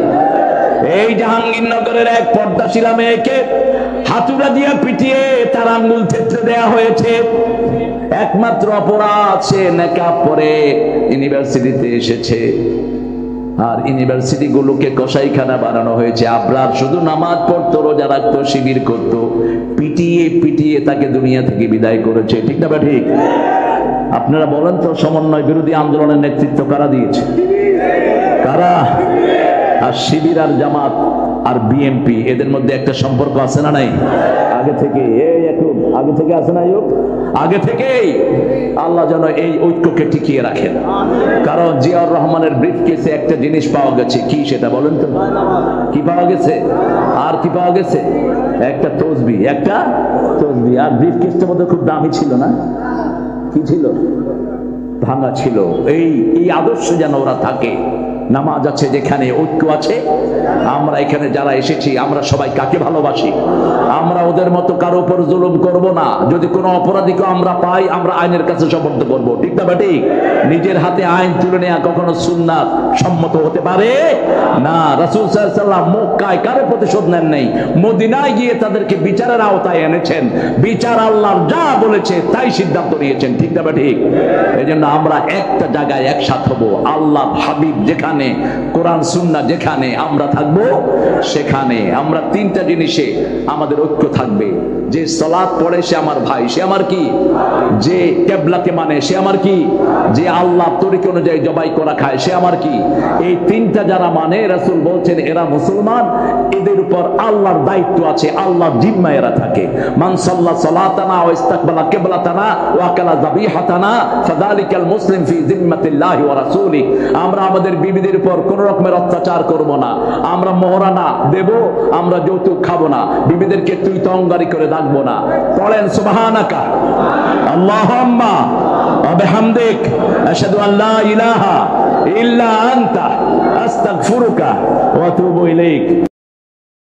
এই জাহাঙ্গীরনগরের এক পর্দাশীলা মেয়েকে হাতুড়া দিয়ে পিটিয়ে তার আঙ্গুল থেতলে দেয়া হয়েছে। একমাত্র অপরাধ সে নেকাব পরে ইউনিভার্সিটিতে এসেছে, আর ইউনিভার্সিটি গুলোকে কসাইখানা বানানো হয়েছে। আবরার শুধু নামাজ পড়তো, রোজা রাখতো, শিবির করতো, পিটিয়ে পিটিয়ে তাকে দুনিয়া থেকে বিদায় করেছে। ঠিক না বা ঠিক? আপনারা বলেন তো, সমন্বয় বিরোধী আন্দোলনের নেতৃত্ব কারা দিয়েছে? কারা? আর শিবির আর জামাত আর বিএনপি, এদের মধ্যে একটা সম্পর্ক আছে না নাই? আগে থেকে আগে থেকে আছে না? আগে থেকেই আল্লাহ যেন এই ঐক্যকে টিকিয়ে রাখেন। কারণ জিয়াউর রহমানের ব্রিফকেসে একটা জিনিস পাওয়া গেছে। কি সেটা বলেন তো? কি পাওয়া গেছে? আর কি পাওয়া গেছে? একটা তসবিহ, একটা তসবিহ। আর ব্রিফকেসটার মধ্যে খুব দামি ছিল না? কি ছিল? ভাঙা ছিল। এই আদর্শ যেন ওরা থাকে। নামাজ আছে যেখানে, ঐক্য আছে। আমরা এখানে যারা এসেছি, আমরা সবাই কাকে ভালোবাসি? আমরা ওদের মতো কারো উপর জুলুম করব না। যদি কোনো অপরাধীকে আমরা পাই, আমরা আইনের কাছে সমর্থ করব। ঠিক না ঠিক? নিজের হাতে আইন তুলে নেওয়া কখনো সুন্নাত সম্মত হতে পারে না। রাসূল সাল্লাল্লাহু আলাইহি ওয়াসাল্লাম মক্কায় কারো প্রতিশোধ নেন নাই, মদিনায় গিয়ে তাদেরকে বিচারের আওতায় এনেছেন। বিচার আল্লাহ যা বলেছে তাই সিদ্ধান্ত নিয়েছেন। ঠিক না ঠিক? এজন্য আমরা একটা জায়গায় একসাথে হব। আল্লাহ হাবিব যেখানে, কোরআন সুন্নাহ যেখানে, আমরা থাকবো সেখানে। আমরা 3টা জিনিসে আমাদের ঐক্য থাকবে। যে সালাত পড়ে সে আমার ভাই, সে আমার কি? যে কিবলাকে মানে সে আমার কি? যে আল্লাহ তরিকা অনুযায়ী জবাই করা খায় সে আমার কি? এই 3টা যারা মানে, রাসূল বলছেন এরা মুসলমান। এদের উপর আল্লাহর দায়িত্ব আছে, আল্লাহর জিম্মা এরা থাকে। মান সাল্লা সালাতানা ওয়া ইস্তাকবালা কিবলাতানা ওয়া আকালা যাবিহাতানা ফাযালিকাল মুসলিম ফি জিম্মাতিল্লাহি ওয়া রাসূলি। আমরা আমাদের বিবিদের উপর কোন রকমের অত্যাচার করব না। আমরা মোহরানা দেব, আমরা যৌতুক খাবো না, বিবিদেরকে তুই তঙ্গারি করে ডাকবো না। পড়েন সুবহানাকা আল্লাহুম্মা ওয়া বিহামদিক আশহাদু আল লা ইলাহা ইল্লা আনতা আস্তাগফিরুকা ওয়া আতুবু ইলাইক।